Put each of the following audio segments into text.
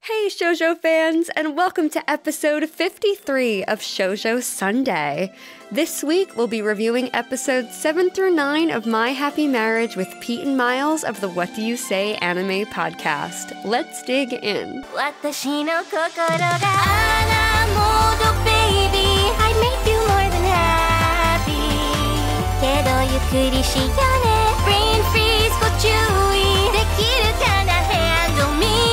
Hey Shoujo fans, and welcome to episode 53 of Shoujo Sundae. This week we'll be reviewing episodes 7 through 9 of My Happy Marriage with Pete and Miles of the What Do You Say anime podcast. Let's dig in. I make you more than happy. Brain freeze, go chewy. Handle me.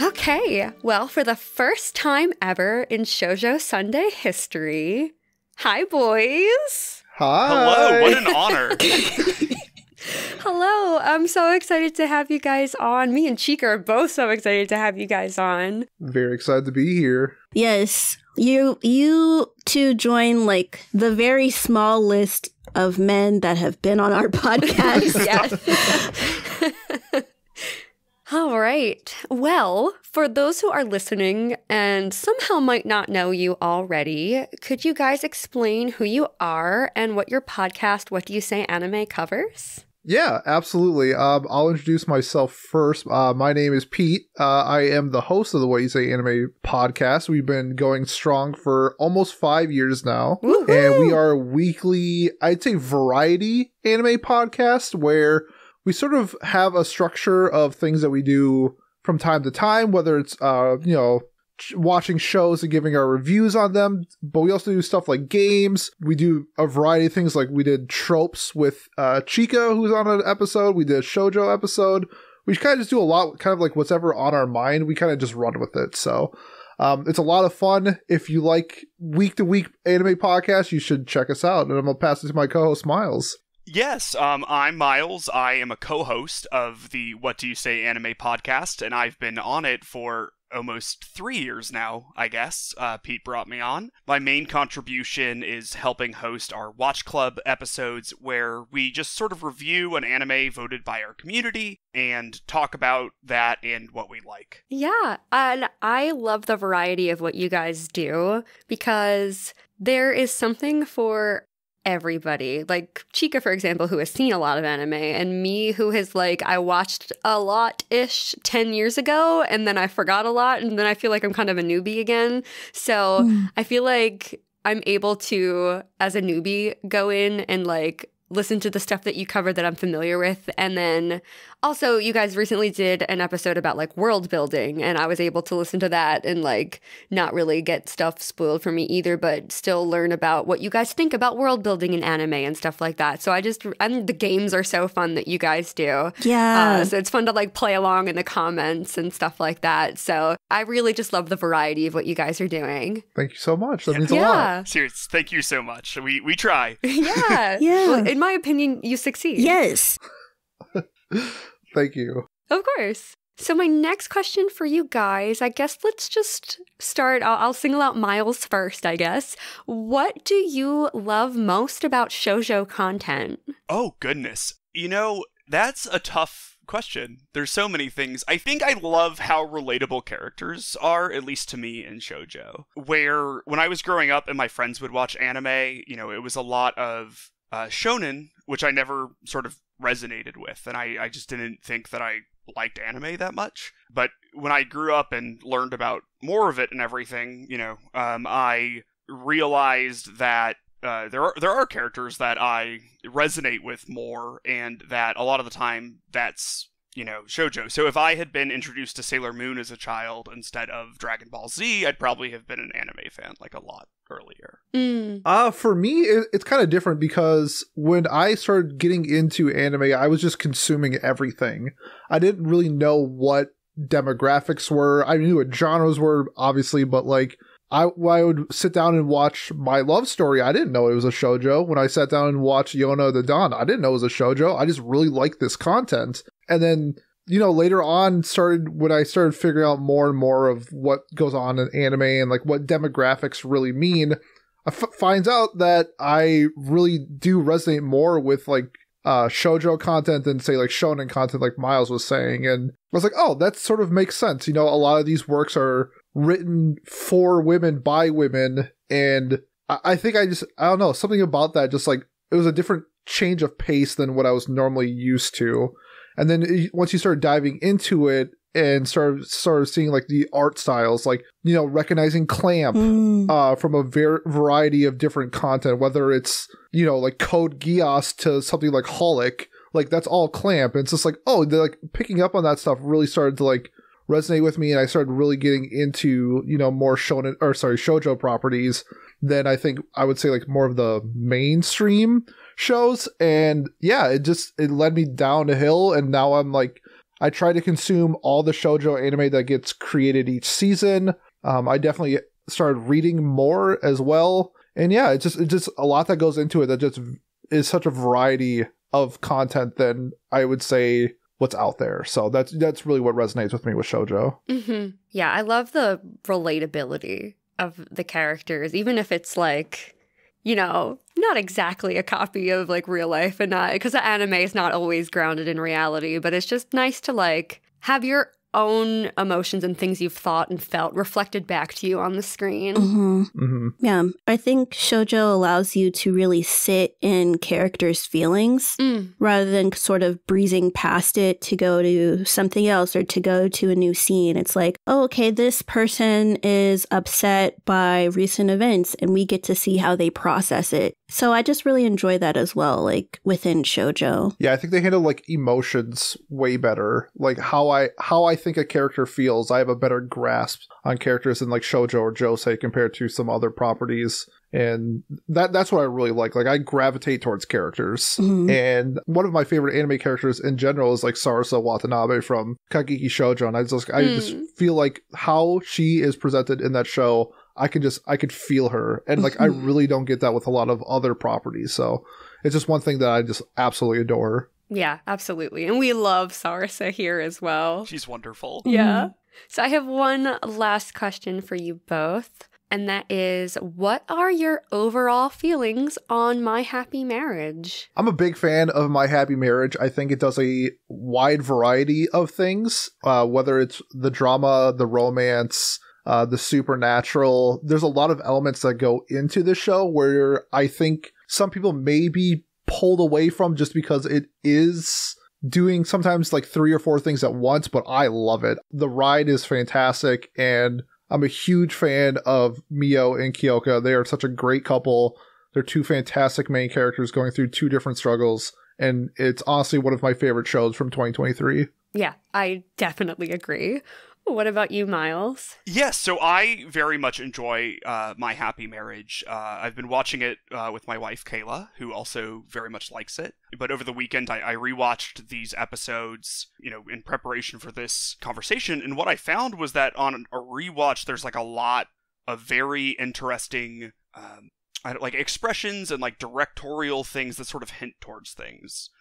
Okay, well, for the first time ever in Shoujo Sundae history, hi, boys. Hi. Hello, what an honor. Hello, I'm so excited to have you guys on. Me and Chika are both so excited to have you guys on. Very excited to be here. Yes, you two join like the very small list of men that have been on our podcast. Yes. All right. Well, for those who are listening and somehow might not know you already, could you guys explain who you are and what your podcast, What Do You Say Anime, covers? Yeah, absolutely. I'll introduce myself first. My name is Pete. I am the host of the What You Say Anime podcast. We've been going strong for almost 5 years now. Woo-hoo! And we are a weekly, I'd say, variety anime podcast where we sort of have a structure of things that we do from time to time, whether it's, watching shows and giving our reviews on them. But we also do stuff like games. We do a variety of things, like we did tropes with Chika, who's on an episode. We did a shoujo episode. We kind of just do a lot, kind of like what's ever on our mind. We kind of just run with it. So it's a lot of fun. If you like week-to-week anime podcasts, you should check us out. And I'm going to pass it to my co-host, Miles. Yes, I'm Miles. I am a co-host of the What Do You Say anime podcast, and I've been on it for almost 3 years now, I guess. Pete brought me on. My main contribution is helping host our Watch Club episodes, where we just sort of review an anime voted by our community and talk about that and what we like. Yeah, and I love the variety of what you guys do because there is something for everybody. Like Chika, for example, who has seen a lot of anime, and me, who has I watched a lot-ish 10 years ago, and then I forgot a lot, and then I feel like I'm kind of a newbie again. So I feel like I'm able to, as a newbie, go in and listen to the stuff that you cover that I'm familiar with. And then also you guys recently did an episode about world building, and I was able to listen to that and not really get stuff spoiled for me either, but still learn about what you guys think about world building in anime and stuff like that. So the games are so fun that you guys do. Yeah. So it's fun to play along in the comments and stuff like that. So I really just love the variety of what you guys are doing. Thank you so much. That means a lot. Seriously, thank you so much. We try. Yeah. Yeah. Well, in my opinion, you succeed. Yes. Thank you. Of course. So my next question for you guys, I guess let's just start. I'll single out Miles first, I guess. What do you love most about shoujo content? Oh, goodness. That's a tough question. There's so many things. I think I love how relatable characters are, at least to me in shoujo. Where when I was growing up and my friends would watch anime, it was a lot of shonen, which I never sort of resonated with, and I just didn't think that I liked anime that much. But when I grew up and learned about more of it and everything, I realized that there are characters that I resonate with more, and that a lot of the time that's shoujo. So if I had been introduced to Sailor Moon as a child instead of Dragon Ball Z, I'd probably have been an anime fan a lot earlier. For me, it's kind of different, because when I started getting into anime, I was just consuming everything. I didn't really know what demographics were. I knew what genres were, obviously, but I would sit down and watch My Love Story. I didn't know it was a shoujo. When I sat down and watched Yona the Dawn, I didn't know it was a shoujo. I just really liked this content. And then, later on when I started figuring out more and more of what goes on in anime and what demographics really mean, I finds out that I really do resonate more with shoujo content than say like shonen content like Miles was saying. And I was like, oh, that sort of makes sense. You know, a lot of these works are written for women by women, and I think I don't know, something about that, just like it was a different change of pace than what I was normally used to. And then once you start diving into it and start seeing like the art styles, like, you know, recognizing Clamp from a variety of different content, whether it's, you know, like Code Geass to something like Holic, like that's all Clamp. And it's just like, oh, they're like picking up on that stuff really started to like resonate with me, and I started really getting into, you know, more shoujo properties than I think I would say like more of the mainstream shows. And yeah, it led me down a hill, and now I'm like, I try to consume all the shoujo anime that gets created each season. I definitely started reading more as well, and yeah, it's just a lot that goes into it that just is such a variety of content than I would say what's out there. So that's really what resonates with me with shoujo. Mm-hmm. Yeah, I love the relatability of the characters, even if it's like, you know, not exactly a copy of like real life, and not because the anime is not always grounded in reality, but it's just nice to like have your own emotions and things you've thought and felt reflected back to you on the screen. Mm-hmm. Mm-hmm. Yeah, I think shoujo allows you to really sit in characters' feelings rather than sort of breezing past it to go to something else or to go to a new scene. It's like, oh, okay, this person is upset by recent events, and we get to see how they process it. So I just really enjoy that as well, like within shoujo. Yeah, I think they handle like emotions way better. Like how I think a character feels, I have a better grasp on characters in like shoujo or josei compared to some other properties. And that's what I really like. Like I gravitate towards characters. Mm-hmm. And one of my favorite anime characters in general is like Sarasa Watanabe from Kageki Shoujo. And I just feel like how she is presented in that show, I could feel her. And like I really don't get that with a lot of other properties. So it's just one thing that I just absolutely adore. Yeah, absolutely. And we love Sarasa here as well. She's wonderful. Yeah. So I have one last question for you both. And that is, what are your overall feelings on My Happy Marriage? I'm a big fan of My Happy Marriage. I think it does a wide variety of things, whether it's the drama, the romance, the supernatural. There's a lot of elements that go into the show where I think some people may be pulled away from just because it is doing sometimes like 3 or 4 things at once, but I love it. The ride is fantastic, and I'm a huge fan of Miyo and Kyoka. They are such a great couple. They're 2 fantastic main characters going through 2 different struggles, and it's honestly one of my favorite shows from 2023. Yeah, I definitely agree. What about you, Miles? Yes, so I very much enjoy My Happy Marriage. I've been watching it with my wife, Kayla, who also very much likes it. But over the weekend, I rewatched these episodes, you know, in preparation for this conversation. And what I found was that on a rewatch, there's like a lot of very interesting like expressions and like directorial things that sort of hint towards things,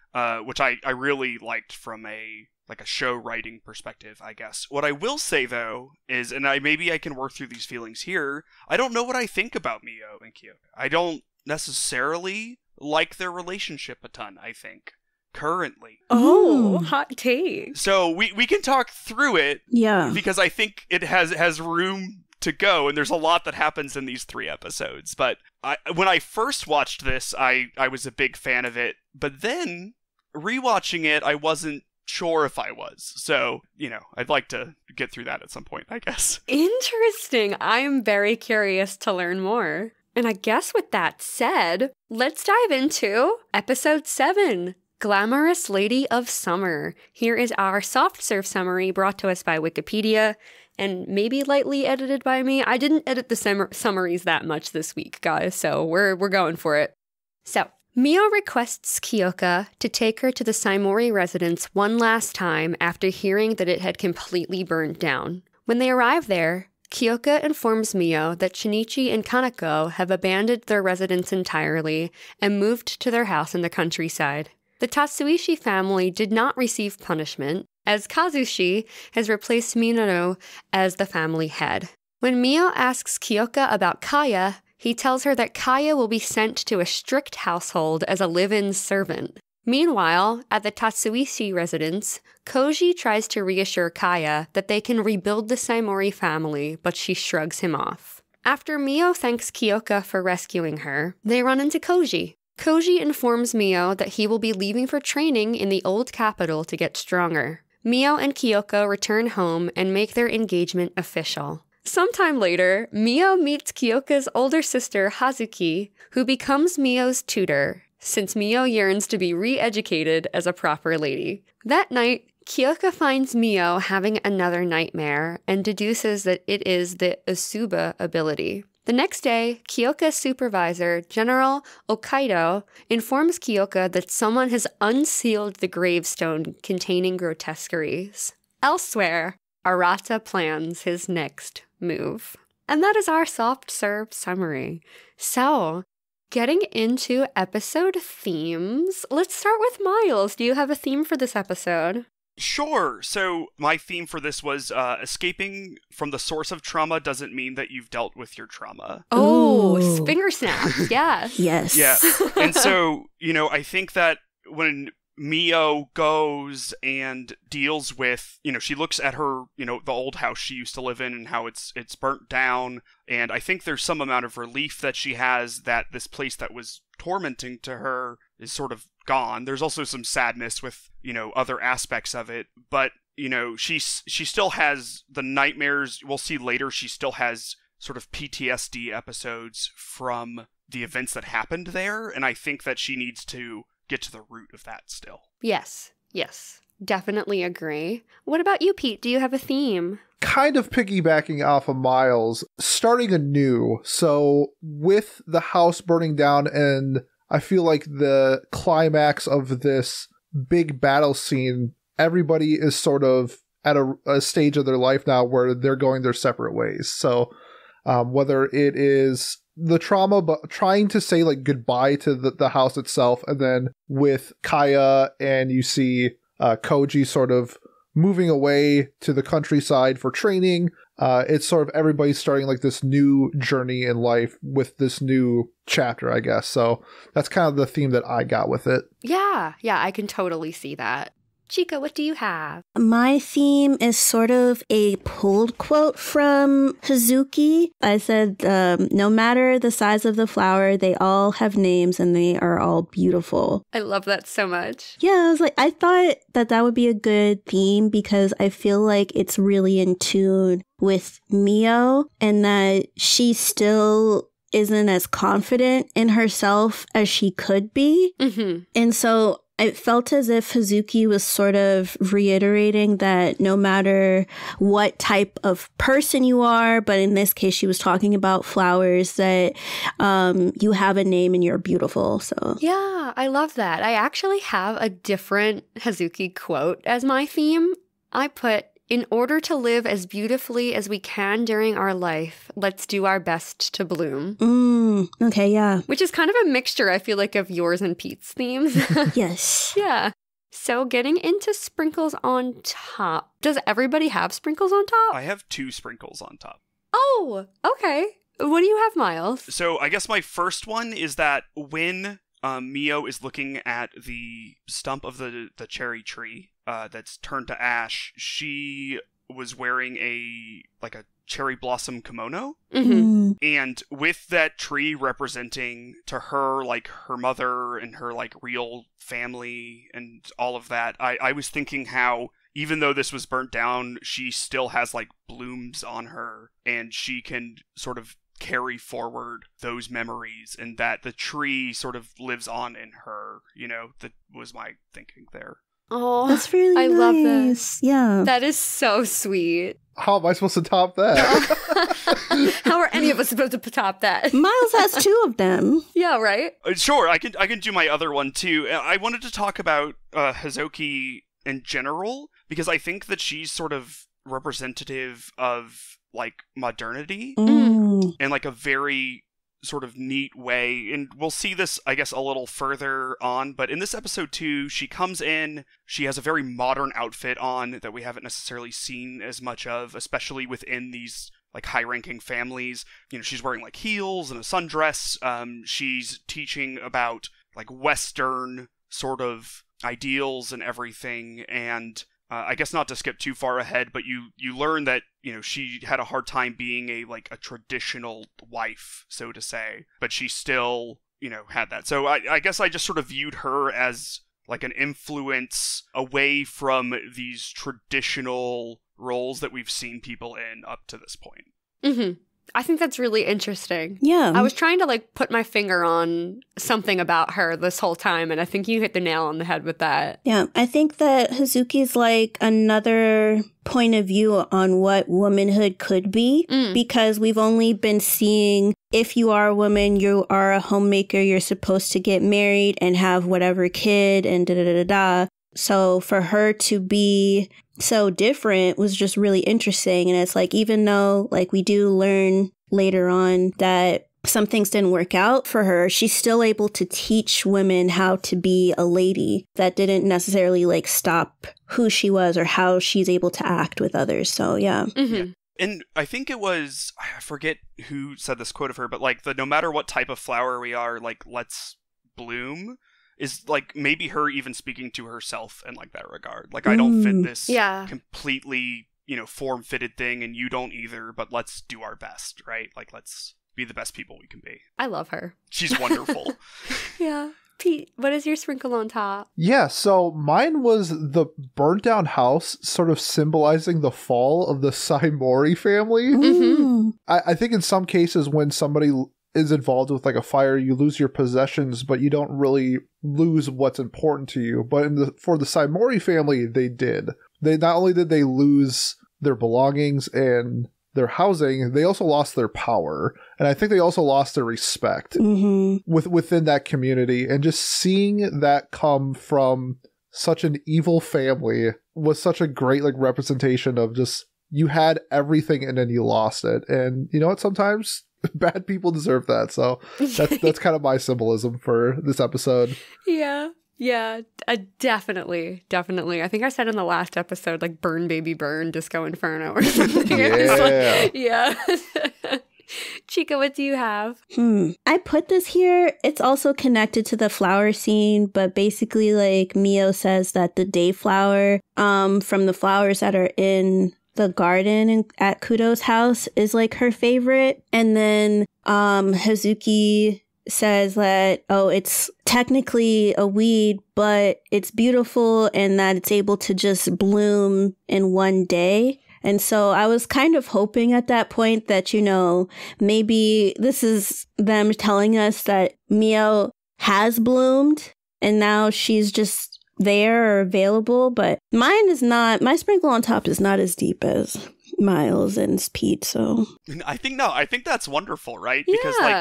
which I really liked from a show writing perspective, I guess. What I will say, though, is, and maybe I can work through these feelings here, I don't know what I think about Miyo and Kyoka. I don't necessarily like their relationship a ton, I think, currently. Oh, hot take. So we can talk through it, yeah, because I think it has room to go, and there's a lot that happens in these 3 episodes. But when I first watched this, I was a big fan of it, but then rewatching it, I wasn't sure if I was. So, you know, I'd like to get through that at some point, I guess. Interesting. I'm very curious to learn more. And I guess with that said, let's dive into episode 7, Glamorous Lady of Summer. Here is our soft serve summary brought to us by Wikipedia and maybe lightly edited by me. I didn't edit the summaries that much this week, guys, so we're going for it. So, Miyo requests Kyoka to take her to the Saimori residence one last time after hearing that it had completely burned down. When they arrive there, Kyoka informs Miyo that Shinichi and Kaneko have abandoned their residence entirely and moved to their house in the countryside. The Tatsuishi family did not receive punishment, as Kazushi has replaced Minoru as the family head. When Miyo asks Kyoka about Kaya, he tells her that Kaya will be sent to a strict household as a live-in servant. Meanwhile, at the Tatsuishi residence, Kouji tries to reassure Kaya that they can rebuild the Saimori family, but she shrugs him off. After Miyo thanks Kyoka for rescuing her, they run into Kouji. Kouji informs Miyo that he will be leaving for training in the old capital to get stronger. Miyo and Kyoka return home and make their engagement official. Sometime later, Miyo meets Kyoka's older sister, Hazuki, who becomes Miyo's tutor, since Miyo yearns to be re-educated as a proper lady. That night, Kyoka finds Miyo having another nightmare and deduces that it is the Usuba ability. The next day, Kyoka's supervisor, General Okaido, informs Kyoka that someone has unsealed the gravestone containing grotesqueries. Elsewhere, Arata plans his next move. And that is our soft serve summary. So, getting into episode themes, let's start with Miles. Do you have a theme for this episode? Sure. So my theme for this was escaping from the source of trauma doesn't mean that you've dealt with your trauma. Oh, Ooh. finger snaps. Yes. Yes. Yeah. And so, I think that when Miyo goes and deals with, she looks at her, the old house she used to live in and how it's burnt down. And I think there's some amount of relief that she has that this place that was tormenting to her is sort of gone. There's also some sadness with, other aspects of it. But, she still has the nightmares. We'll see later she still has sort of PTSD episodes from the events that happened there. And I think that she needs to get to the root of that still. Yes. Definitely agree. What about you, Pete? Do you have a theme? Kind of piggybacking off of Miles, starting anew. So with the house burning down, and I feel like the climax of this big battle scene, everybody is sort of at a stage of their life now where they're going their separate ways. So whether it is the trauma, but trying to say like goodbye to the house itself, and then with Kaya and you see Kouji sort of moving away to the countryside for training. It's sort of everybody starting like this new journey in life with this new chapter, I guess. So that's kind of the theme that I got with it. Yeah, I can totally see that. Chika, what do you have? My theme is sort of a pulled quote from Hazuki. I said, no matter the size of the flower, they all have names and they are all beautiful. I love that so much. Yeah, I thought that would be a good theme because I feel like it's really in tune with Miyo and that she still isn't as confident in herself as she could be. Mm-hmm. And so it felt as if Hazuki was sort of reiterating that no matter what type of person you are, but in this case, she was talking about flowers, that you have a name and you're beautiful. So yeah, I love that. I actually have a different Hazuki quote as my theme. I put, "In order to live as beautifully as we can during our life, let's do our best to bloom." Okay, yeah. Which is kind of a mixture, I feel like, of yours and Pete's themes. Yes. Yeah. So getting into sprinkles on top. Does everybody have sprinkles on top? I have 2 sprinkles on top. Oh, okay. What do you have, Miles? So I guess my first one is that when Miyo is looking at the stump of the cherry tree that's turned to ash, she was wearing a cherry blossom kimono. Mm-hmm. And with that tree representing to her like her mother and her like real family and all of that, I was thinking how even though this was burnt down, she still has like blooms on her and she can sort of carry forward those memories and that the tree sort of lives on in her. That was my thinking there. Oh, that's really I nice. love this. Yeah. That is so sweet. How am I supposed to top that? How are any of us supposed to top that? Miles has 2 of them. Yeah, right? Sure, I can do my other one too. I wanted to talk about Hazuki in general because I think that she's sort of representative of like modernity in like a very sort of neat way. And we'll see this, I guess, a little further on. But in this episode too, she comes in, she has a very modern outfit on that we haven't necessarily seen as much of, especially within these like high-ranking families. She's wearing like heels and a sundress. She's teaching about like Western sort of ideals and everything, and I guess not to skip too far ahead, but you learn that, she had a hard time being a traditional wife, so to say, but she still, had that. So I guess I just sort of viewed her as like an influence away from these traditional roles that we've seen people in up to this point. Mm-hmm. I think that's really interesting. Yeah. I was trying to put my finger on something about her this whole time, and I think you hit the nail on the head with that. Yeah, I think that Hazuki's another point of view on what womanhood could be, because we've only been seeing, if you are a woman, you are a homemaker, you're supposed to get married and have whatever kid and da-da-da-da-da. So for her to be so different was just really interesting. And it's even though we do learn later on that some things didn't work out for her, she's still able to teach women how to be a lady. That didn't necessarily stop who she was or how she's able to act with others. So yeah. Mm-hmm. Yeah. And I think it was, I forget who said this quote of her, but the no matter what type of flower we are, let's bloom, is maybe her even speaking to herself in that regard. I don't fit this completely, form-fitted thing, and you don't either, but let's do our best, right? Let's be the best people we can be. I love her. She's wonderful. Yeah. Pete, what is your sprinkle on top? Yeah, so mine was the burnt down house, sort of symbolizing the fall of the Saimori family. Mm-hmm. I think in some cases when somebody is involved with a fire, you lose your possessions, but you don't really lose what's important to you. But for the Saimori family, they did. They not only did they lose their belongings and their housing, they also lost their power. And I think they also lost their respect within that community. And just seeing that come from such an evil family was such a great representation of just, you had everything and then you lost it. And you know what? Sometimes bad people deserve that. So that's kind of my symbolism for this episode. Yeah. Yeah, definitely. I think I said in the last episode, burn, baby, burn, Disco Inferno or something. Yeah. Yeah. Chika, what do you have? I put this here. It's also connected to the flower scene, but basically, Miyo says that the dayflower from the flowers that are in the garden at Kudo's house is her favorite. And then Hazuki says that, it's technically a weed, but it's beautiful and that it's able to just bloom in one day. And so I was kind of hoping at that point that, maybe this is them telling us that Miyo has bloomed and now she's just there or available. But my sprinkle on top is not as deep as Miles and Pete, so I think that's wonderful, right? Yeah.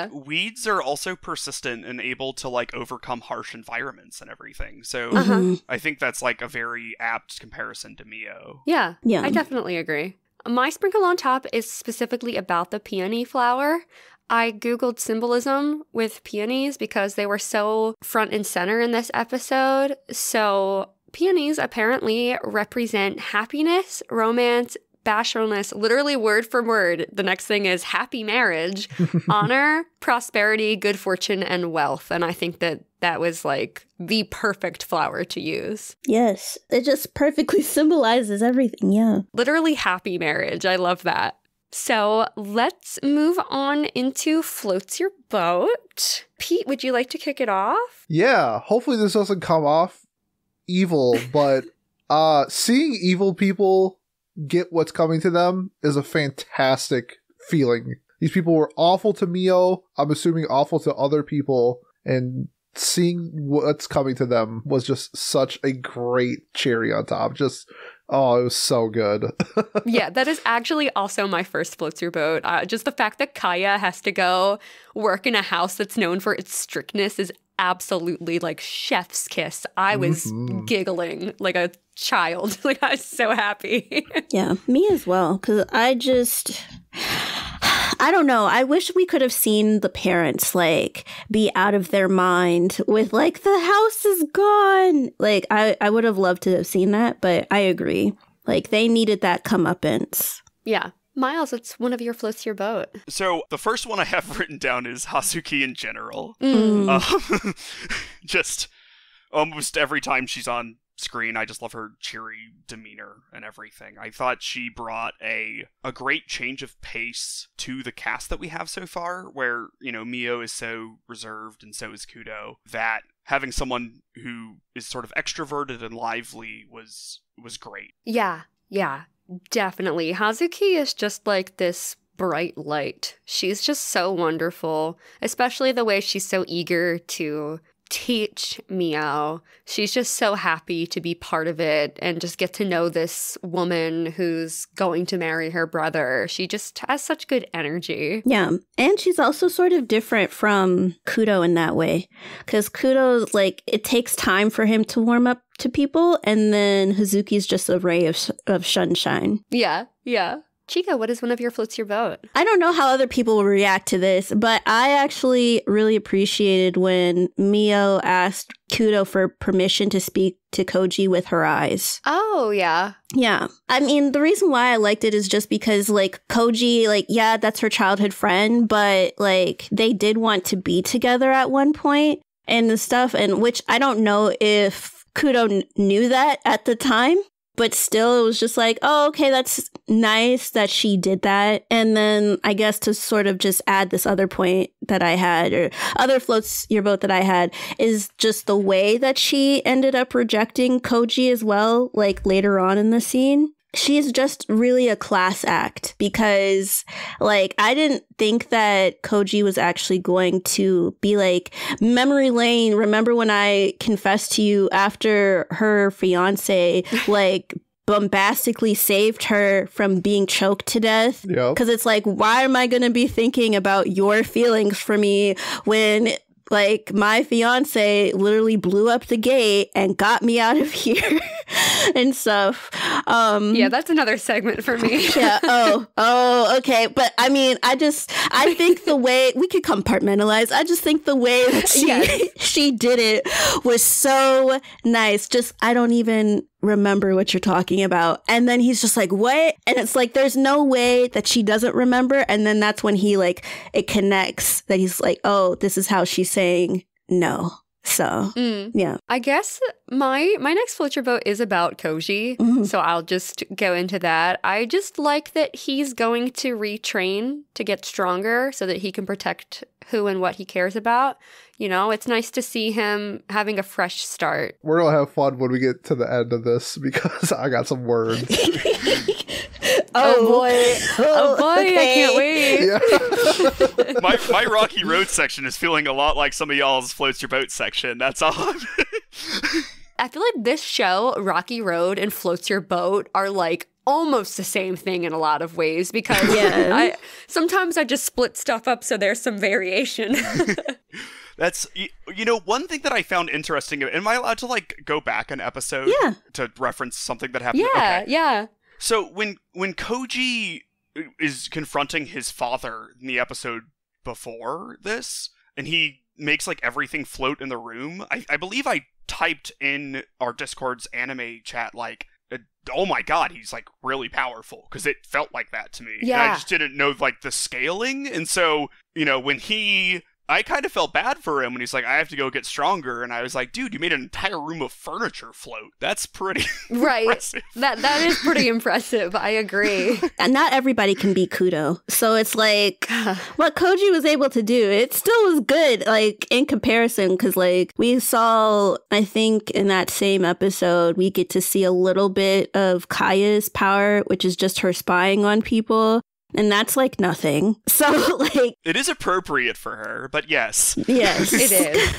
Because weeds are also persistent and able to overcome harsh environments and everything. So I think that's a very apt comparison to Miyo. Yeah, I definitely agree. My sprinkle on top is specifically about the peony flower. I googled symbolism with peonies because they were so front and center in this episode. So peonies apparently represent happiness, romance, bashfulness, literally word for word. The next thing is happy marriage, honor, prosperity, good fortune, and wealth. And I think that was the perfect flower to use. Yes, it just perfectly symbolizes everything. Yeah. Literally happy marriage. I love that. So let's move on into Floats Your Boat. Pete, would you like to kick it off? Yeah, hopefully this doesn't come off evil, but seeing evil people get what's coming to them is a fantastic feeling. These people were awful to Miyo, I'm assuming awful to other people, and seeing what's coming to them was just such a great cherry on top. Just, it was so good. Yeah, that is actually also my first Floats Your Boat. Just the fact that Kaya has to go work in a house that's known for its strictness is absolutely chef's kiss. I was giggling like a child. I was so happy. Yeah, me as well. Because I don't know. I wish we could have seen the parents be out of their mind with the house is gone. I would have loved to have seen that, but I agree. They needed that comeuppance. Yeah. Miles, it's one of your Floats Your Boat. So the first one I have written down is Hazuki in general. Mm. Just almost every time she's on screen. I just love her cheery demeanor and everything. I thought she brought a great change of pace to the cast that we have so far, where, you know, Miyo is so reserved and so is Kudo, that having someone who is sort of extroverted and lively was great. Yeah, definitely. Hazuki is just like this bright light. She's just so wonderful, especially the way she's so eager to teach Miyo. She's just so happy to be part of it and just get to know this woman who's going to marry her brother. She just has such good energy. Yeah. And she's also sort of different from Kudo in that way. Because Kudo's like, it takes time for him to warm up to people. And then Hazuki's just a ray of sunshine. Yeah. Chika, what is one of your floats your boat? I don't know how other people will react to this, but I actually really appreciated when Miyo asked Kudo for permission to speak to Kouji with her eyes. Oh, yeah. Yeah. I mean, the reason why I liked it is just because, like, Kouji, like, yeah, that's her childhood friend, but, like, they did want to be together at one point and stuff, and which I don't know if Kudo knew that at the time. But still, it was just like, oh, okay, that's nice that she did that. And then I guess to sort of just add this other point that I had, or other floats your boat that I had, is just the way that she ended up rejecting Kouji as well, like later on in the scene. She's just really a class act because, like, I didn't think that Kouji was actually going to be like, memory lane, remember when I confessed to you after her fiance, like, bombastically saved her from being choked to death? Yep. Because it's like, why am I going to be thinking about your feelings for me when, like, my fiance literally blew up the gate and got me out of here and stuff. Yeah, that's another segment for me. Yeah. Oh, okay. But I mean, I think the way we could compartmentalize, I just think the way that she did it was so nice. Just, I don't even remember what you're talking about. And then he's just like, what? And it's like, there's no way that she doesn't remember. And then that's when he, like, it connects that he's like, oh, this is how she's saying no. So, yeah. I guess my next float your boat is about Kouji, so I'll just go into that. I just like that he's going to retrain to get stronger so that he can protect who and what he cares about. You know, it's nice to see him having a fresh start. We're going to have fun when we get to the end of this because I got some words. Oh boy, okay. I can't wait. Yeah. My Rocky Road section is feeling a lot like some of y'all's Floats Your Boat section. That's all. I feel like this show, Rocky Road and Floats Your Boat, are like almost the same thing in a lot of ways because sometimes I just split stuff up so there's some variation. That's, you know, one thing that I found interesting. Am I allowed to, like, go back an episode to reference something that happened? Yeah. So when Kouji is confronting his father in the episode before this, and he makes, like, everything float in the room, I believe I typed in our Discord's anime chat, like, oh my god, he's, like, really powerful, because it felt like that to me. Yeah. And I just didn't know, like, the scaling, and so, you know, when I kind of felt bad for him when he's like, I have to go get stronger. And I was like, dude, you made an entire room of furniture float. That's pretty impressive. That is pretty impressive. I agree. And not everybody can be Kudo. So it's like, what Kouji was able to do, it still was good, like, in comparison. Because, like, we saw, I think, in that same episode, we get to see a little bit of Kaya's power, which is just her spying on people. And that's, like, nothing. So, like... It is appropriate for her, but yes. Yes. It is.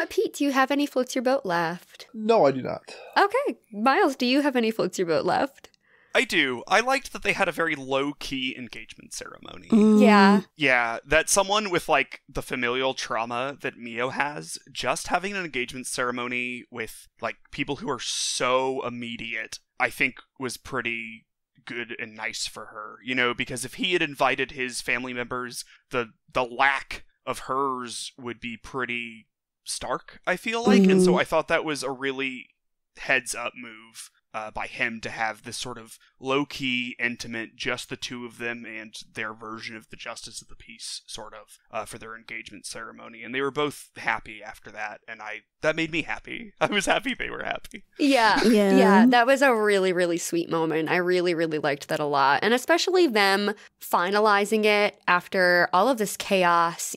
Pete, do you have any floats your boat left? No, I do not. Okay. Miles, do you have any floats your boat left? I do. I liked that they had a very low-key engagement ceremony. Yeah. Yeah, that someone with, like, the familial trauma that Miyo has, just having an engagement ceremony with, like, people who are so immediate, I think was pretty good and nice for her, you know, because if he had invited his family members, the lack of hers would be pretty stark, I feel like. And so I thought that was a really heads up move. by him to have this sort of low-key, intimate, just the two of them and their version of the justice of the peace, sort of, for their engagement ceremony. And they were both happy after that, and that made me happy. I was happy they were happy. Yeah, that was a really, really sweet moment. I really, really liked that a lot. And especially them finalizing it after all of this chaos,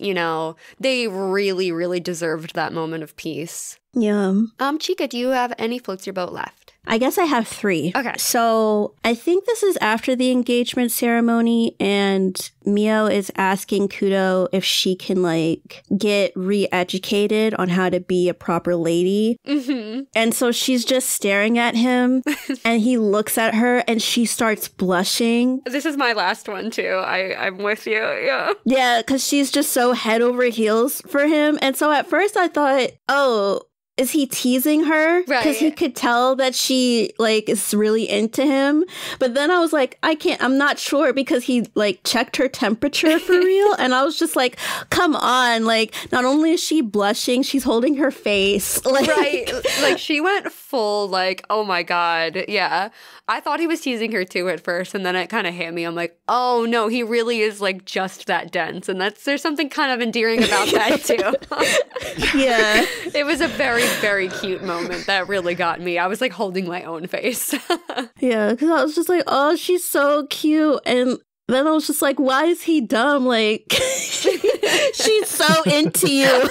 they really, really deserved that moment of peace. Yeah. Chika, do you have any floats your boat left? I guess I have 3. Okay. So I think this is after the engagement ceremony, and Miyo is asking Kudo if she can, get re-educated on how to be a proper lady. Mm-hmm. And so she's just staring at him, and he looks at her, and she starts blushing. This is my last one, too. I'm with you, yeah. Yeah, because she's just so head over heels for him. And so at first I thought, oh, is he teasing her? Because he could tell that she, is really into him. But then I was like, I'm not sure, because he, checked her temperature for real. And I was just like, come on. Not only is she blushing, she's holding her face. Right. She went full, oh my God. Yeah. I thought he was teasing her too at first, and then it kind of hit me. I'm like, oh no, he really is just that dense. And there's something kind of endearing about that too. Yeah. It was a very, very cute moment that really got me. I was holding my own face. Yeah, because I was just like, oh, she's so cute. And then I was just like, why is he dumb? She's so into you.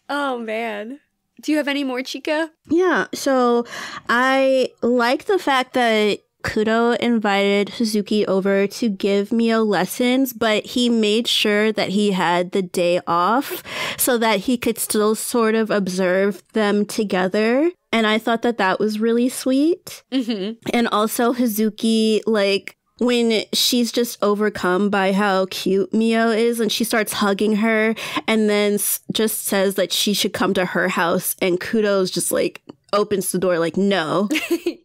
Oh man. Do you have any more, Chika? Yeah, so I like the fact that Kudo invited Hazuki over to give Miyo lessons, but he made sure that he had the day off so that he could still sort of observe them together. And I thought that was really sweet. Mm-hmm. And also Hazuki, when she's just overcome by how cute Miyo is, and she starts hugging her and then just says that she should come to her house, and Kudo's just opens the door no.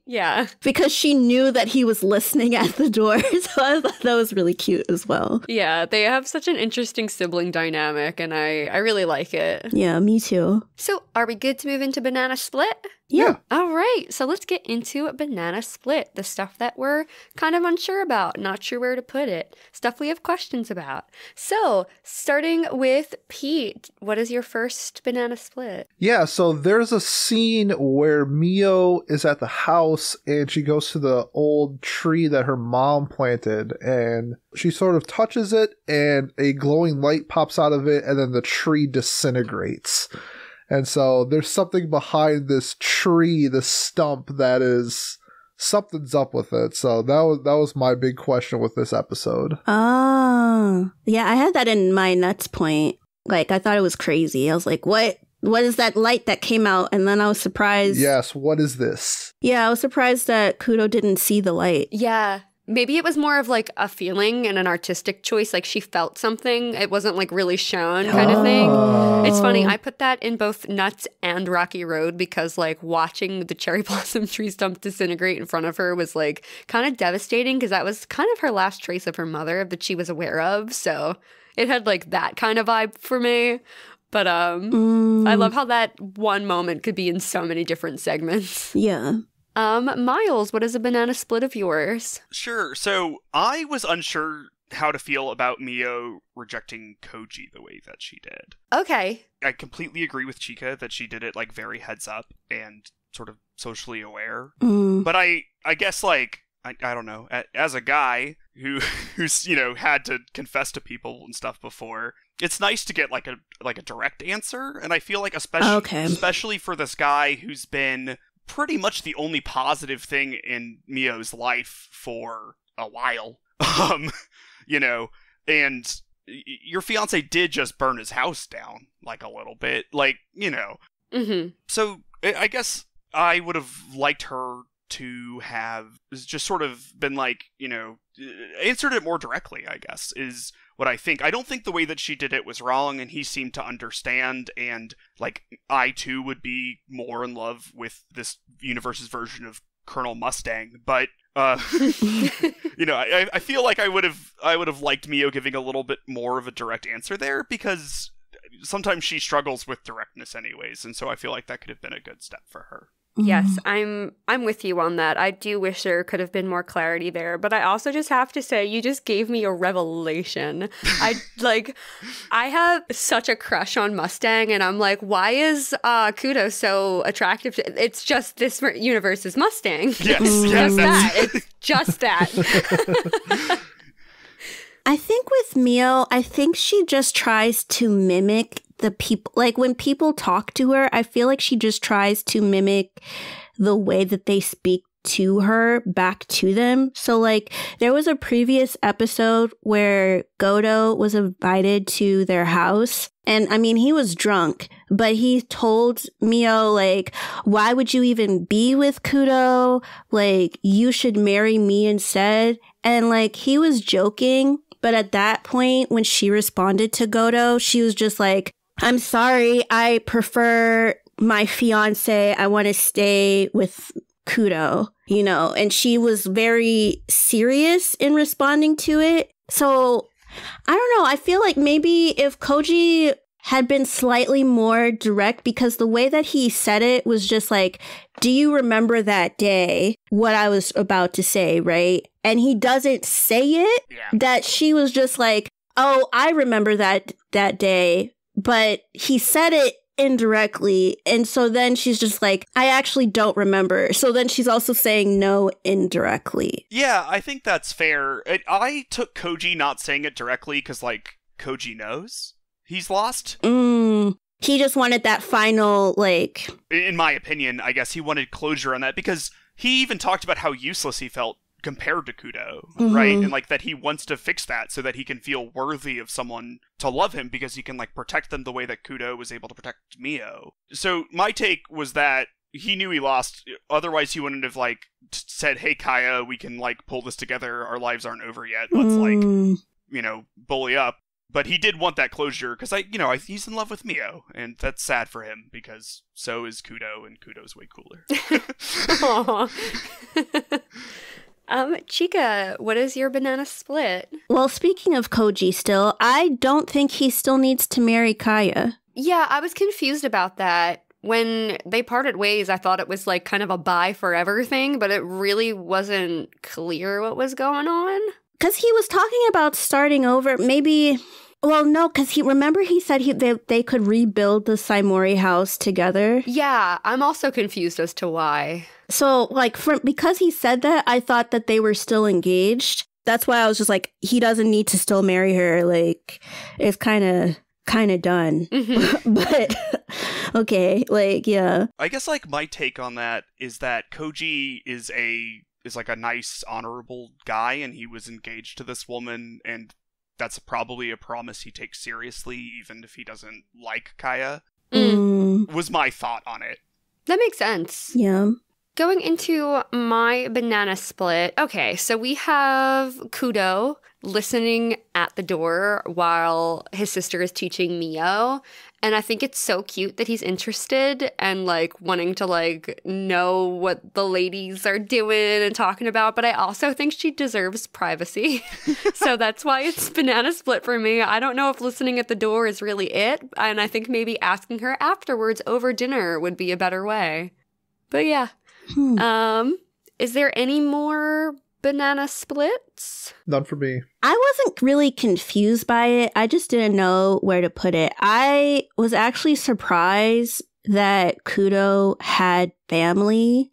Yeah. Because she knew that he was listening at the door. So I thought that was really cute as well. Yeah, they have such an interesting sibling dynamic, and I really like it. Yeah, me too. So are we good to move into Banana Split? Yeah. All right, so let's get into Banana Split, the stuff that we're kind of unsure about, not sure where to put it, stuff we have questions about. So, starting with Pete, what is your first Banana Split? Yeah, so there's a scene where Miyo is at the house and she goes to the old tree that her mom planted, and she sort of touches it and a glowing light pops out of it, and then the tree disintegrates. And so there's something behind this tree, this stump, that is, something's up with it. So that was my big question with this episode. Oh, yeah, I had that in my nuts point. I thought it was crazy. I was like, what is that light that came out? And then I was surprised. Yes, what is this? Yeah, I was surprised that Kudo didn't see the light. Yeah. Maybe it was more of a feeling and an artistic choice. She felt something. It wasn't really shown kind of thing. It's funny. I put that in both Nuts and Rocky Road because watching the cherry blossom tree stump disintegrate in front of her was kind of devastating, because that was kind of her last trace of her mother that she was aware of. So it had that kind of vibe for me. But I love how that one moment could be in so many different segments. Yeah. Miles, what is a Banana Split of yours? Sure. So I was unsure how to feel about Miyo rejecting Kouji the way that she did. Okay. I completely agree with Chika that she did it very heads up and sort of socially aware. But I guess I don't know, as a guy who's had to confess to people and stuff before, it's nice to get a direct answer, and I feel especially for this guy who's been pretty much the only positive thing in Miyo's life for a while. And your fiance did just burn his house down, a little bit, Mm-hmm. So I guess I would have liked her to have just sort of been answered it more directly, I guess, is what I think. I don't think the way that she did it was wrong, and he seemed to understand, and I too would be more in love with this universe's version of Colonel Mustang, but I feel I would have liked Miyo giving a little bit more of a direct answer there, because sometimes she struggles with directness anyways, and so I feel that could have been a good step for her. Yes, I'm with you on that. I do wish there could have been more clarity there, but I also just have to say you just gave me a revelation. I have such a crush on Mustang, and I'm like, why is Kudo so attractive? It's just this universe is Mustang. Yes, just that. It's just that. I think with Miyo, I think she just tries to mimic the people. Like when people talk to her, I feel like she just tries to mimic the way that they speak to her back to them. So like there was a previous episode where Godo was invited to their house. And I mean, he was drunk, but he told Miyo, like, why would you even be with Kudo? Like, you should marry me instead. And like, he was joking. But at that point, when she responded to Godo, she was just like, I'm sorry, I prefer my fiance. I want to stay with Kudo, you know, and she was very serious in responding to it. So I don't know. I feel like maybe if Kouji had been slightly more direct, because the way that he said it was just like, do you remember that day? What I was about to say, right? And he doesn't say it. Yeah. That she was just like, oh, I remember that day. But he said it indirectly. And so then she's just like, I actually don't remember. So then she's also saying no indirectly. Yeah, I think that's fair. I took Kouji not saying it directly because, like, Kouji knows he's lost. He just wanted that final, like... In my opinion, I guess he wanted closure on that because he even talked about how useless he felt compared to Kudo, right? And like that he wants to fix that so that he can feel worthy of someone to love him because he can like protect them the way that Kudo was able to protect Miyo. So my take was that he knew he lost, otherwise he wouldn't have like said, hey Kaya, we can like pull this together, our lives aren't over yet, let's like, you know, bully up. But he did want that closure because he's in love with Miyo, and that's sad for him because so is Kudo, and Kudo's way cooler. Chika, what is your banana split? Well, speaking of Kouji still, I don't think he still needs to marry Kaya. Yeah, I was confused about that. When they parted ways, I thought it was like kind of a bye forever thing, but it really wasn't clear what was going on. Because he was talking about starting over, maybe... Well, no, because he said they could rebuild the Saimori house together. Yeah, I'm also confused as to why. So, like, because he said that, I thought that they were still engaged. That's why I was just like, he doesn't need to still marry her. Like, it's kind of done. But, okay, like, yeah. I guess, like, my take on that is that Kouji is like a nice, honorable guy, and he was engaged to this woman, and that's probably a promise he takes seriously, even if he doesn't like Kaya. Was my thought on it. That makes sense. Yeah. Going into my banana split. Okay, so we have Kudo listening at the door while his sister is teaching Miyo. And I think it's so cute that he's interested and, like, wanting to, like, know what the ladies are doing and talking about. But I also think she deserves privacy. So that's why it's banana split for me. I don't know if listening at the door is really it. And I think maybe asking her afterwards over dinner would be a better way. But yeah. Is there any more banana splits? None for me. I wasn't really confused by it. I just didn't know where to put it. I was actually surprised that Kudo had family.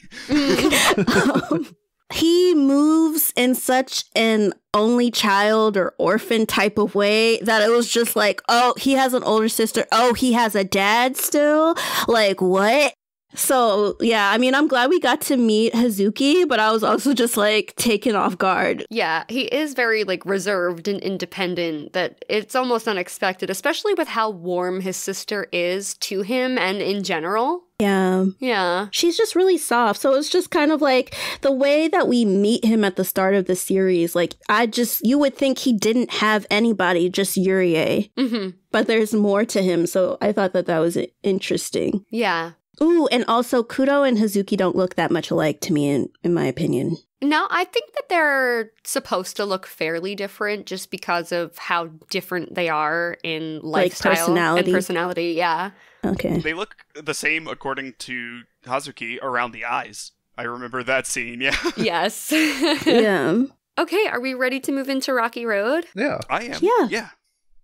He moves in such an only child or orphan type of way that it was just like, oh, he has an older sister. Oh, he has a dad still? Like, what? So, yeah, I mean, I'm glad we got to meet Hazuki, but I was also just, like, taken off guard. Yeah, he is very, like, reserved and independent, that it's almost unexpected, especially with how warm his sister is to him and in general. Yeah. Yeah. She's just really soft. So it's just kind of like the way that we meet him at the start of the series. Like, you would think he didn't have anybody, just Yurie. But there's more to him. So I thought that was interesting. Yeah. Ooh, and also Kudo and Hazuki don't look that much alike to me, in my opinion. No, I think that they're supposed to look fairly different just because of how different they are in lifestyle like personality. And personality. Yeah. Okay. They look the same according to Hazuki around the eyes. I remember that scene, yeah. Yes. Yeah. Okay, are we ready to move into Rocky Road? Yeah. I am. Yeah. Yeah.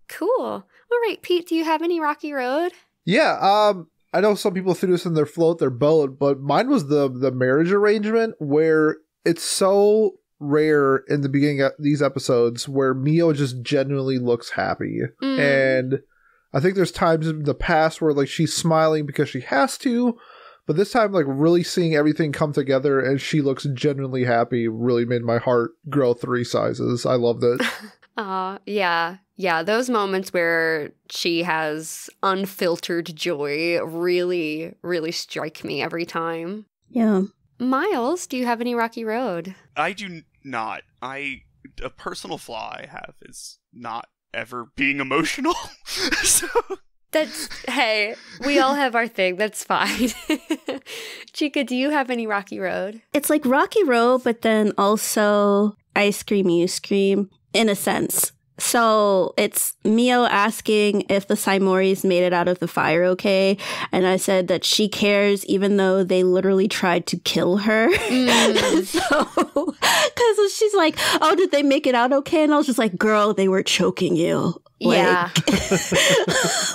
Cool. All right, Pete, do you have any Rocky Road? Yeah, I know some people threw this in their float, their boat, but mine was the marriage arrangement where it's so rare in the beginning of these episodes where Miyo just genuinely looks happy. And I think there's times in the past where like she's smiling because she has to, but this time like really seeing everything come together and she looks genuinely happy really made my heart grow 3 sizes. I loved it. Yeah. Yeah, those moments where she has unfiltered joy really, really strike me every time. Yeah. Miles, do you have any Rocky Road? I do not. A personal flaw I have is not ever being emotional. So Hey, we all have our thing. That's fine. Chika, do you have any Rocky Road? It's like Rocky Road, but then also I Scream, You Scream, in a sense. So it's Miyo asking if the Saimoris made it out of the fire okay. And I said that she cares even though they literally tried to kill her. So, because she's like, oh, did they make it out okay? And I was just like, girl, they were choking you. Yeah.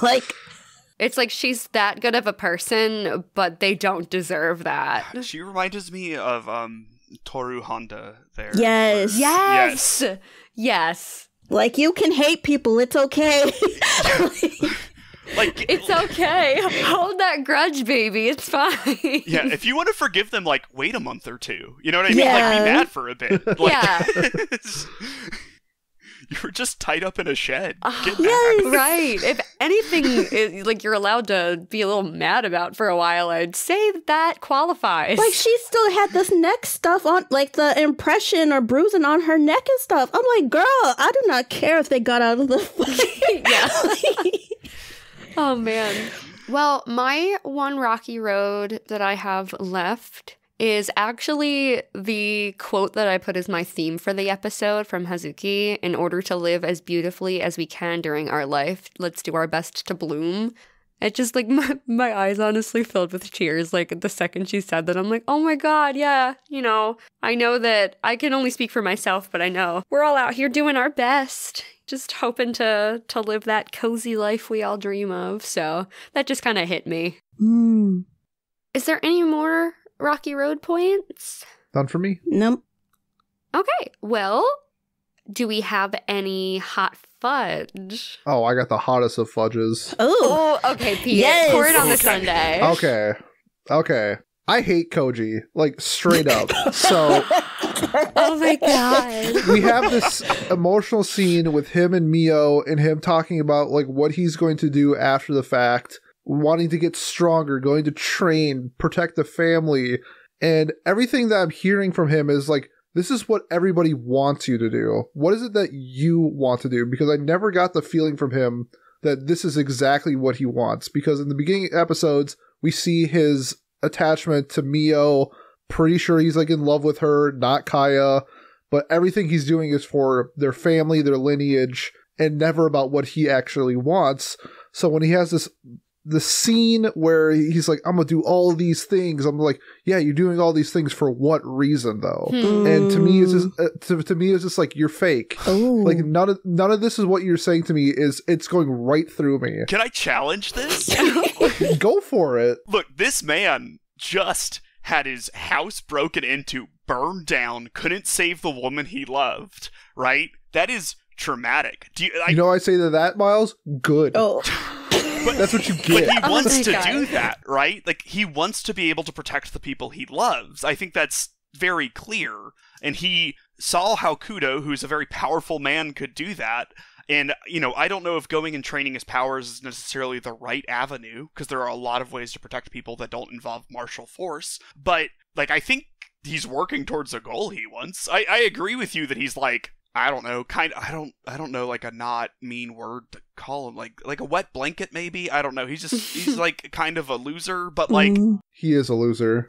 Like, it's like she's that good of a person, but they don't deserve that. she reminds me of Toru Honda there. Yes. Yes. Yes. Like, you can hate people. It's okay. Like, it's okay. Hold that grudge, baby. It's fine. Yeah, if you want to forgive them, like, wait a month or two. You know what I mean? Yeah. Like, be mad for a bit. Like, Yeah. You were just tied up in a shed. Get Yes. mad. Right. If anything, like you're allowed to be a little mad about for a while, I'd say that qualifies. Like, she still had this neck stuff on, like the impression or bruising on her neck and stuff. I'm like, girl, I do not care if they got out of the fight. Yeah. Oh, man. Well, my one Rocky Road that I have left is actually the quote that I put as my theme for the episode from Hazuki. In order to live as beautifully as we can during our life, let's do our best to bloom. It just, like, my eyes honestly filled with tears, like, the second she said that. I'm like, oh my god, yeah, you know, I know that I can only speak for myself, but I know we're all out here doing our best, just hoping to live that cozy life we all dream of, so that just kind of hit me. Is there any more Rocky Road points? None for me. Nope. Okay, well, do we have any hot fudge? Oh, I got the hottest of fudges. Oh, okay, Pete. Yes. Pour it on the Okay. sundae. Okay. I hate Kouji, like, straight up. So Oh my god. we have this emotional scene with him and Miyo and him talking about, like, what he's going to do after the fact, wanting to get stronger, going to train, protect the family, and everything that I'm hearing from him is, like, this is what everybody wants you to do. What is it that you want to do? Because I never got the feeling from him that this is exactly what he wants. Because in the beginning episodes, we see his attachment to Miyo. Pretty sure he's, like, in love with her, not Kaya. But everything he's doing is for their family, their lineage, and never about what he actually wants. So when he has the scene where he's like, I'm gonna do all these things, I'm like, yeah, you're doing all these things for what reason though? And to me it's just to me it's just like, you're fake. Like, none of this is what you're saying to me. It's going right through me. Can I challenge this? Go for it. Look, this man just had his house broken into, burned down, couldn't save the woman he loved, right? That is traumatic. You know what I say to that, Miles? Good. But that's what you get. But he wants to God. do that, right? Like, he wants to be able to protect the people he loves. I think that's very clear. And he saw how Kudo, who's a very powerful man, could do that. And, you know, I don't know if going and training his powers is necessarily the right avenue, because there are a lot of ways to protect people that don't involve martial force. But, like, I think he's working towards a goal he wants. I agree with you that he's, like, I don't know, I don't know, like, a not mean word to call him, like a wet blanket maybe. I don't know. He's like kind of a loser, but like he is a loser.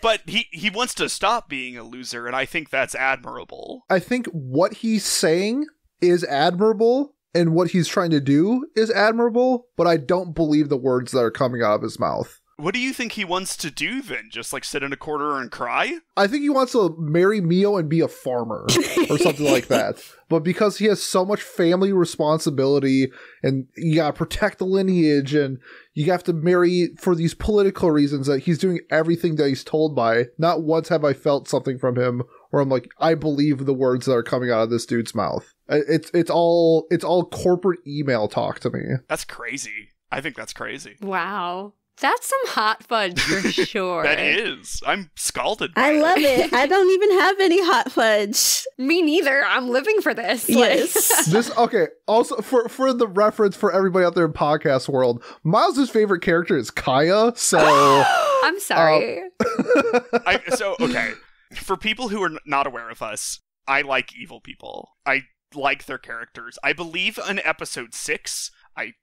But he wants to stop being a loser, and I think that's admirable. I think what he's saying is admirable, and what he's trying to do is admirable, but I don't believe the words that are coming out of his mouth. What do you think he wants to do then? Just like sit in a corner and cry? I think he wants to marry Miyo and be a farmer or something like that. But because he has so much family responsibility and you gotta protect the lineage and you have to marry for these political reasons, that he's doing everything that he's told by. Not once have I felt something from him where I'm like, I believe the words that are coming out of this dude's mouth. It's all corporate email talk to me. That's crazy. I think that's crazy. Wow. That's some hot fudge for sure. That is. I'm scalded. I love it. I don't even have any hot fudge. Me neither. I'm living for this. Yes. This okay. Also, for the reference for everybody out there in podcast world, Miles' favorite character is Kaya. So I'm sorry. Okay. For people who are not aware of us, I like evil people. I like their characters. I believe in episode 6, I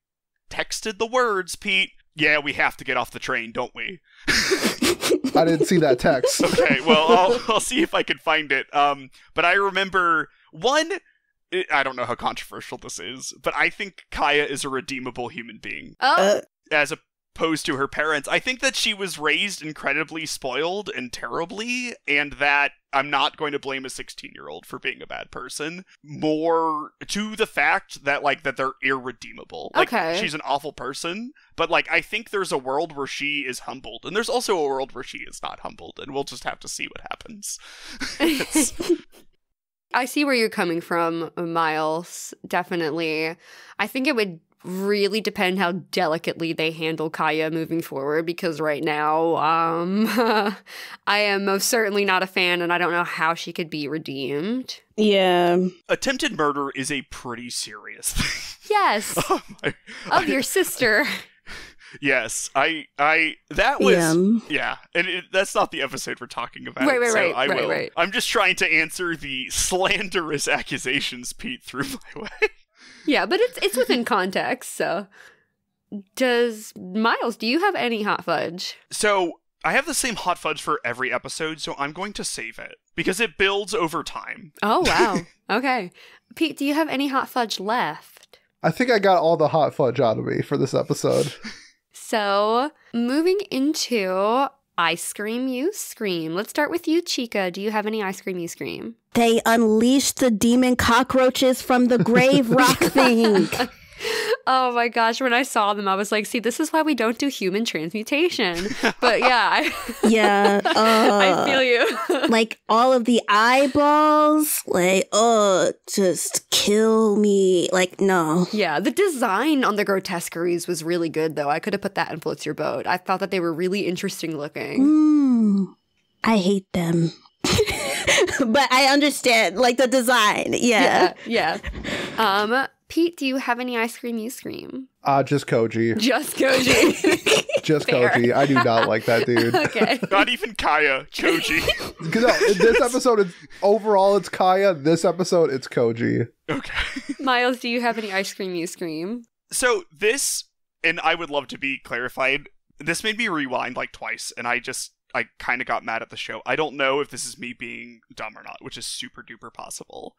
texted the words, Pete. Yeah, we have to get off the train, don't we? I didn't see that text. Okay, well, I'll see if I can find it. But I remember I don't know how controversial this is, but I think Kaya is a redeemable human being. As opposed to her parents. I think that she was raised incredibly spoiled and terribly, and that I'm not going to blame a 16-year-old for being a bad person. More to the fact that, like, that they're irredeemable. Like, okay. She's an awful person, but, like, I think there's a world where she is humbled, and there's also a world where she is not humbled, and we'll just have to see what happens. I see where you're coming from, Miles. Definitely. I think it would really depend how delicately they handle Kaya moving forward, because right now, I am most certainly not a fan, and I don't know how she could be redeemed. Yeah. Attempted murder is a pretty serious thing. Yes. Of your sister. Yes, that was, yeah, and that's not the episode we're talking about. Right. I'm just trying to answer the slanderous accusations Pete threw my way. Yeah, but it's within context, so. Miles, do you have any hot fudge? So, I have the same hot fudge for every episode, so I'm going to save it, because it builds over time. Oh, wow. Okay. Pete, do you have any hot fudge left? I think I got all the hot fudge out of me for this episode. So, moving into Ice Cream You Scream. Let's start with you, Chika. Do you have any Ice Cream You Scream? They unleashed the demon cockroaches from the grave rock thing. Oh my gosh, when I saw them, I was like, see, this is why we don't do human transmutation. But yeah. I feel you. Like, all of the eyeballs, like, just kill me. Like, no. Yeah, the design on the Grotesqueries was really good, though. I could have put that in Floats Your Boat. I thought that they were really interesting looking. I hate them. But I understand, like, the design. Yeah. Pete, do you have any Ice Cream You Scream? Just Kouji. Just Kouji. Just Kouji. I do not like that dude. Okay. Not even Kaya. Kouji. No, in this episode, overall it's Kaya. This episode, it's Kouji. Okay. Miles, do you have any Ice Cream You Scream? So this, and I would love to be clarified, this made me rewind like twice, and I kind of got mad at the show. I don't know if this is me being dumb or not, which is super duper possible.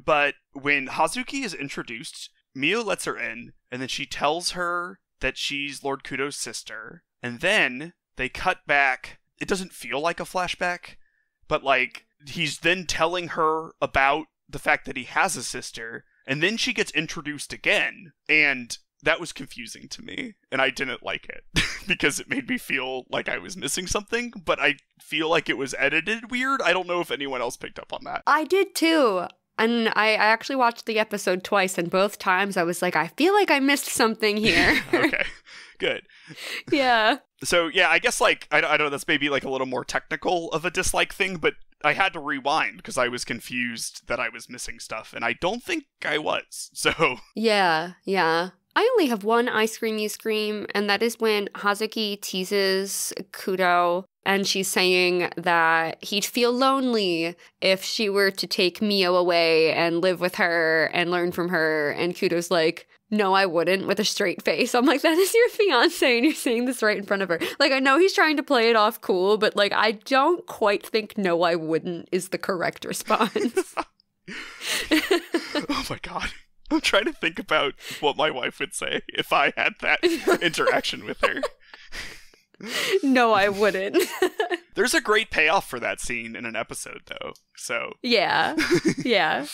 But when Hazuki is introduced, Miyo lets her in, and then she tells her that she's Lord Kudo's sister. And then they cut back. It doesn't feel like a flashback, but like he's then telling her about the fact that he has a sister, and then she gets introduced again. And that was confusing to me, and I didn't like it because it made me feel like I was missing something, but I feel like it was edited weird. I don't know if anyone else picked up on that. I did too. And I actually watched the episode twice, and both times I was like, I feel like I missed something here. Okay, good. Yeah. So, yeah, I guess, like, I don't know, that's maybe, like, a little more technical of a dislike thing, but I had to rewind because I was confused that I was missing stuff, and I don't think I was, so. Yeah. I only have one Ice Cream You Scream, and that is when Hazuki teases Kudo, and she's saying that he'd feel lonely if she were to take Miyo away and live with her and learn from her, and Kudo's like, no, I wouldn't, with a straight face. I'm like, that is your fiance, and you're saying this right in front of her. Like, I know he's trying to play it off cool, but, like, I don't quite think no, I wouldn't is the correct response. Oh my god. I'm trying to think about what my wife would say if I had that interaction with her. No, I wouldn't. There's a great payoff for that scene in an episode, though. So Yeah. Yeah.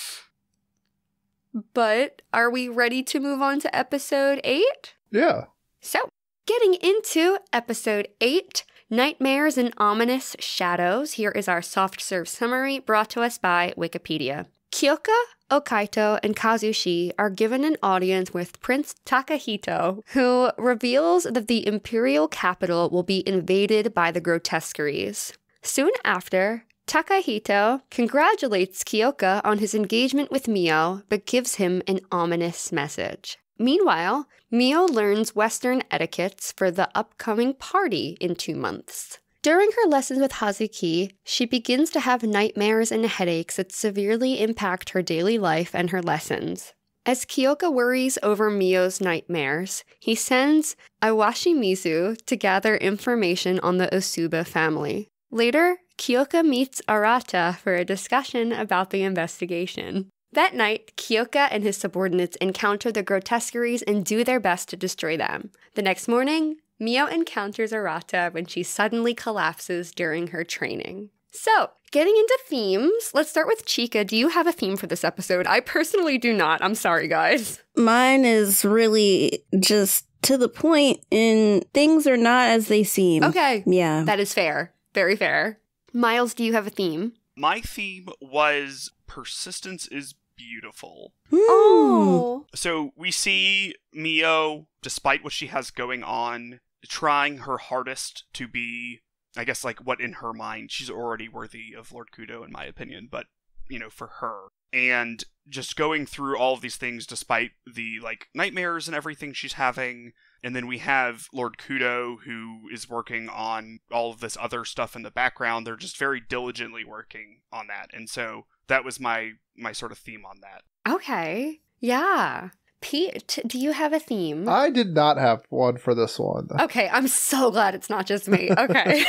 But are we ready to move on to episode 8? Yeah. So, getting into episode 8, Nightmares and Ominous Shadows. Here is our soft serve summary brought to us by Wikipedia. Kyoka, Okaito, and Kazushi are given an audience with Prince Takahito, who reveals that the imperial capital will be invaded by the Grotesqueries. Soon after, Takahito congratulates Kyoka on his engagement with Miyo, but gives him an ominous message. Meanwhile, Miyo learns Western etiquettes for the upcoming party in 2 months. During her lessons with Hazuki, she begins to have nightmares and headaches that severely impact her daily life and her lessons. As Kyoka worries over Miyo's nightmares, he sends Iwashimizu to gather information on the Osuba family. Later, Kyoka meets Arata for a discussion about the investigation. That night, Kyoka and his subordinates encounter the Grotesqueries and do their best to destroy them. The next morning, Miyo encounters Arata when she suddenly collapses during her training. So, getting into themes, let's start with Chika. Do you have a theme for this episode? I personally do not. I'm sorry, guys. Mine is really just to the point in things are not as they seem. Okay. Yeah. That is fair. Very fair. Miles, do you have a theme? my theme was persistence is beautiful. Oh. So we see Miyo, despite what she has going on, trying her hardest to be, I guess, like, what in her mind, she's already worthy of Lord Kudo, in my opinion, but, you know, for her. And just going through all of these things despite the, like, nightmares and everything she's having. And then we have Lord Kudo, who is working on all of this other stuff in the background. They're just very diligently working on that. And so that was my sort of theme on that. Okay. Yeah. Pete, do you have a theme? I did not have one for this one. Okay, I'm so glad it's not just me. Okay.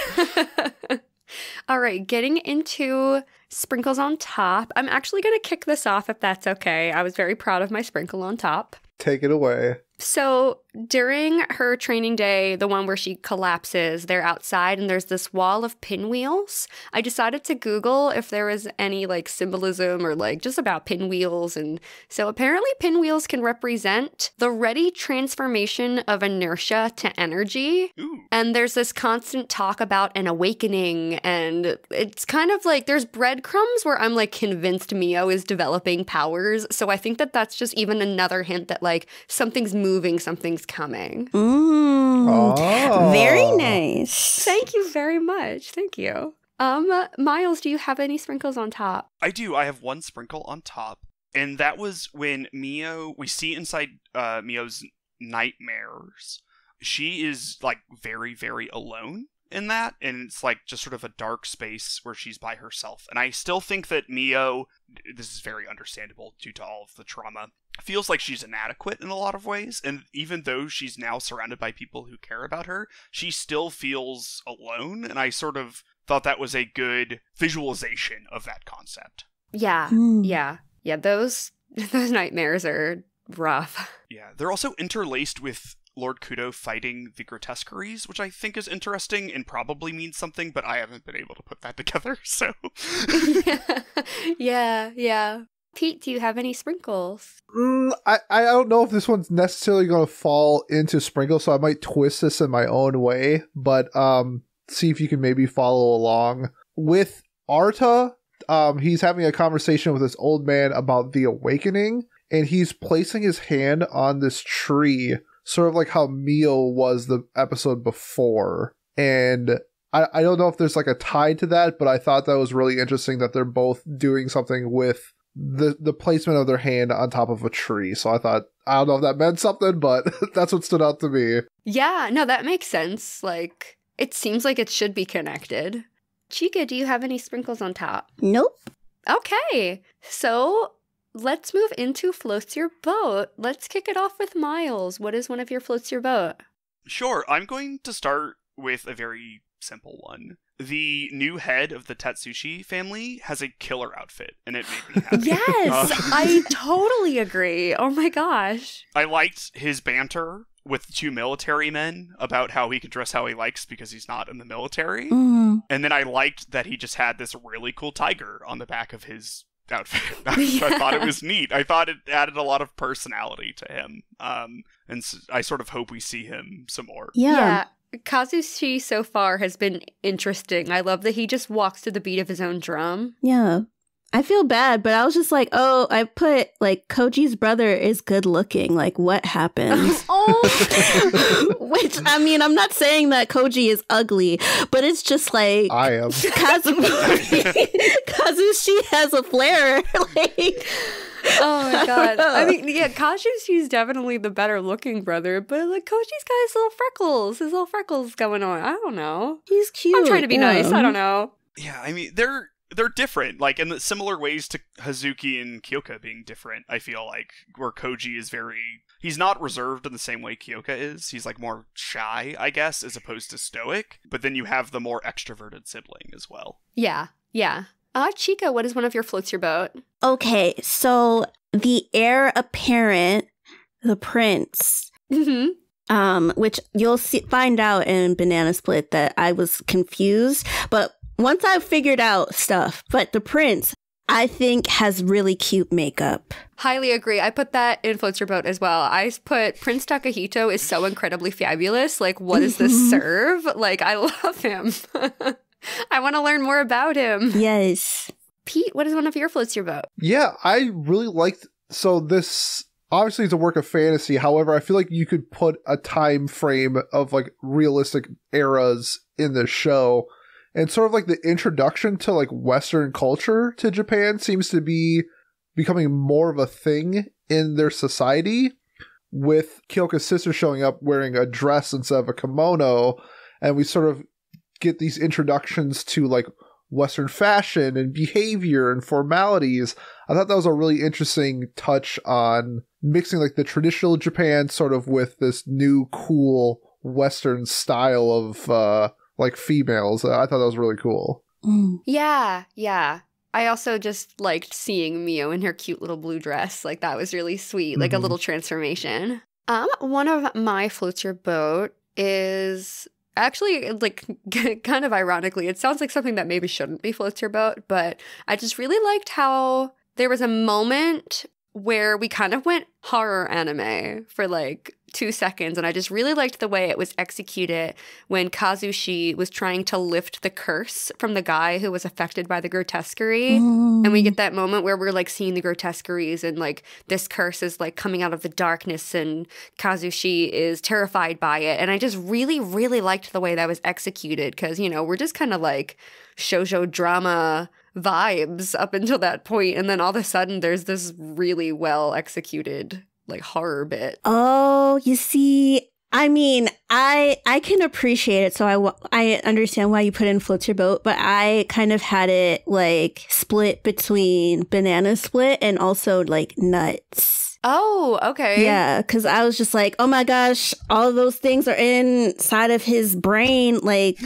All right, getting into sprinkles on top. I'm actually going to kick this off if that's okay. I was very proud of my sprinkle on top. Take it away. So during her training day, the one where she collapses, they're outside and there's this wall of pinwheels. I decided to Google if there was any like symbolism or like just about pinwheels. And so apparently pinwheels can represent the ready transformation of inertia to energy. Ooh. And there's this constant talk about an awakening. And it's kind of like there's breadcrumbs where I'm like convinced Miyo is developing powers. So I think that that's just even another hint that like something's moving, something's coming. Very nice. Thank you very much. Thank you. Miles, do you have any sprinkles on top? I do. I have one sprinkle on top. And that was when we see inside Miyo's nightmares, she is like very, very alone in that. And it's like just sort of a dark space where she's by herself. And I still think that Miyo, this is very understandable due to all of the trauma, feels like she's inadequate in a lot of ways, and even though she's now surrounded by people who care about her, she still feels alone, and I sort of thought that was a good visualization of that concept. Yeah, yeah. Those nightmares are rough. Yeah, they're also interlaced with Lord Kudo fighting the Grotesqueries, which I think is interesting and probably means something, but I haven't been able to put that together, so... Yeah. Pete, do you have any sprinkles? I don't know if this one's necessarily going to fall into sprinkles, so I might twist this in my own way, but see if you can maybe follow along. With Arata, he's having a conversation with this old man about the awakening, and he's placing his hand on this tree, sort of like how Miyo was the episode before. And I don't know if there's like a tie to that, but I thought that was really interesting that they're both doing something with the placement of their hand on top of a tree. So I thought, I don't know if that meant something, but that's what stood out to me. Yeah, no, that makes sense. Like, it seems like it should be connected. Chika, do you have any sprinkles on top? Nope. Okay, so let's move into Floats Your Boat. Let's kick it off with Miles. What is one of your Floats Your Boat? Sure, I'm going to start with a very simple one. the new head of the Tatsushi family has a killer outfit, and it made me happy. Yes, I totally agree. Oh my gosh. I liked his banter with the two military men about how he can dress how he likes because he's not in the military. Mm. And then I liked that he just had this really cool tiger on the back of his outfit. I thought it was neat. I thought it added a lot of personality to him. And so I sort of hope we see him some more. Yeah. Kazushi so far has been interesting. I love that he just walks to the beat of his own drum. Yeah. I feel bad, but I was just like, oh, I put, like, Koji's brother is good looking. Like, what happened? Oh! Which, I mean, I'm not saying that Kouji is ugly, but it's just like... I am. Kazushi has a flair. Like... Oh my god. I mean, yeah, Kazushi's definitely the better looking brother, but like Koji's got his little freckles going on. I don't know. He's cute. I'm trying to be nice. I don't know. Yeah, I mean, they're different, like in similar ways to Hazuki and Kyoka being different. I feel like where Kouji is he's not reserved in the same way Kyoka is. He's like more shy, I guess, as opposed to stoic. But then you have the more extroverted sibling as well. Yeah. Chika, what is one of your floats your boat? Okay, so the heir apparent, the prince, which you'll find out in Banana Split that I was confused, but once I figured out stuff, but the prince, I think, has really cute makeup. Highly agree. I put that in Floats Your Boat as well. I put Prince Takahito is so incredibly fabulous. Like, what does this serve? Like, I love him. I want to learn more about him. Yes. Pete, what is one of your Floats Your Boat? Yeah, I really liked... So this... Obviously, it's a work of fantasy. However, I feel like you could put a time frame of, like, realistic eras in the show. And sort of like the introduction to like Western culture to Japan seems to be becoming more of a thing in their society, with Kyoka's sister showing up wearing a dress instead of a kimono. And we sort of get these introductions to like Western fashion and behavior and formalities. I thought that was a really interesting touch on mixing like the traditional Japan sort of with this new cool Western style of, like females. I thought that was really cool. Yeah. I also just liked seeing Miyo in her cute little blue dress. Like, that was really sweet. Like, a little transformation. One of my Floats Your Boat is actually, like, kind of ironically, it sounds like something that maybe shouldn't be Floats Your Boat, but I just really liked how there was a moment where we kind of went horror anime for, like, 2 seconds, and I just really liked the way it was executed when Kazushi was trying to lift the curse from the guy who was affected by the grotesquerie. And we get that moment where we're like seeing the grotesqueries and like this curse is like coming out of the darkness and Kazushi is terrified by it. And I just really, really liked the way that was executed because, you know, we're just kind of like shoujo drama vibes up until that point, and then all of a sudden there's this really well executed like horror bit. Oh, you see, I mean, I can appreciate it, so I understand why you put in Floats Your Boat, but I kind of had it like split between Banana Split and also like Nuts. Oh, okay. Yeah, because I was just like, oh my gosh, all of those things are inside of his brain. Like,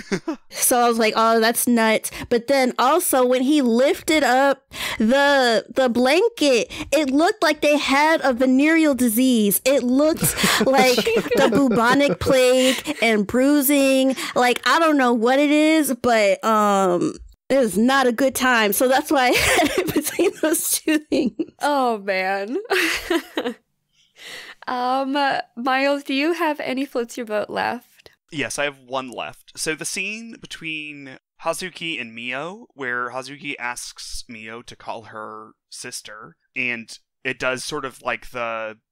so I was like, oh, that's nuts. But then also when he lifted up the blanket, it looked like they had a venereal disease. It looked like the bubonic plague and bruising. Like, I don't know what it is, but it was not a good time. So that's why I had it between those two things. Oh, man. Miles, do you have any Floats Your Boat left? Yes, I have one left. So the scene between Hazuki and Miyo, where Hazuki asks Miyo to call her sister, and it does sort of like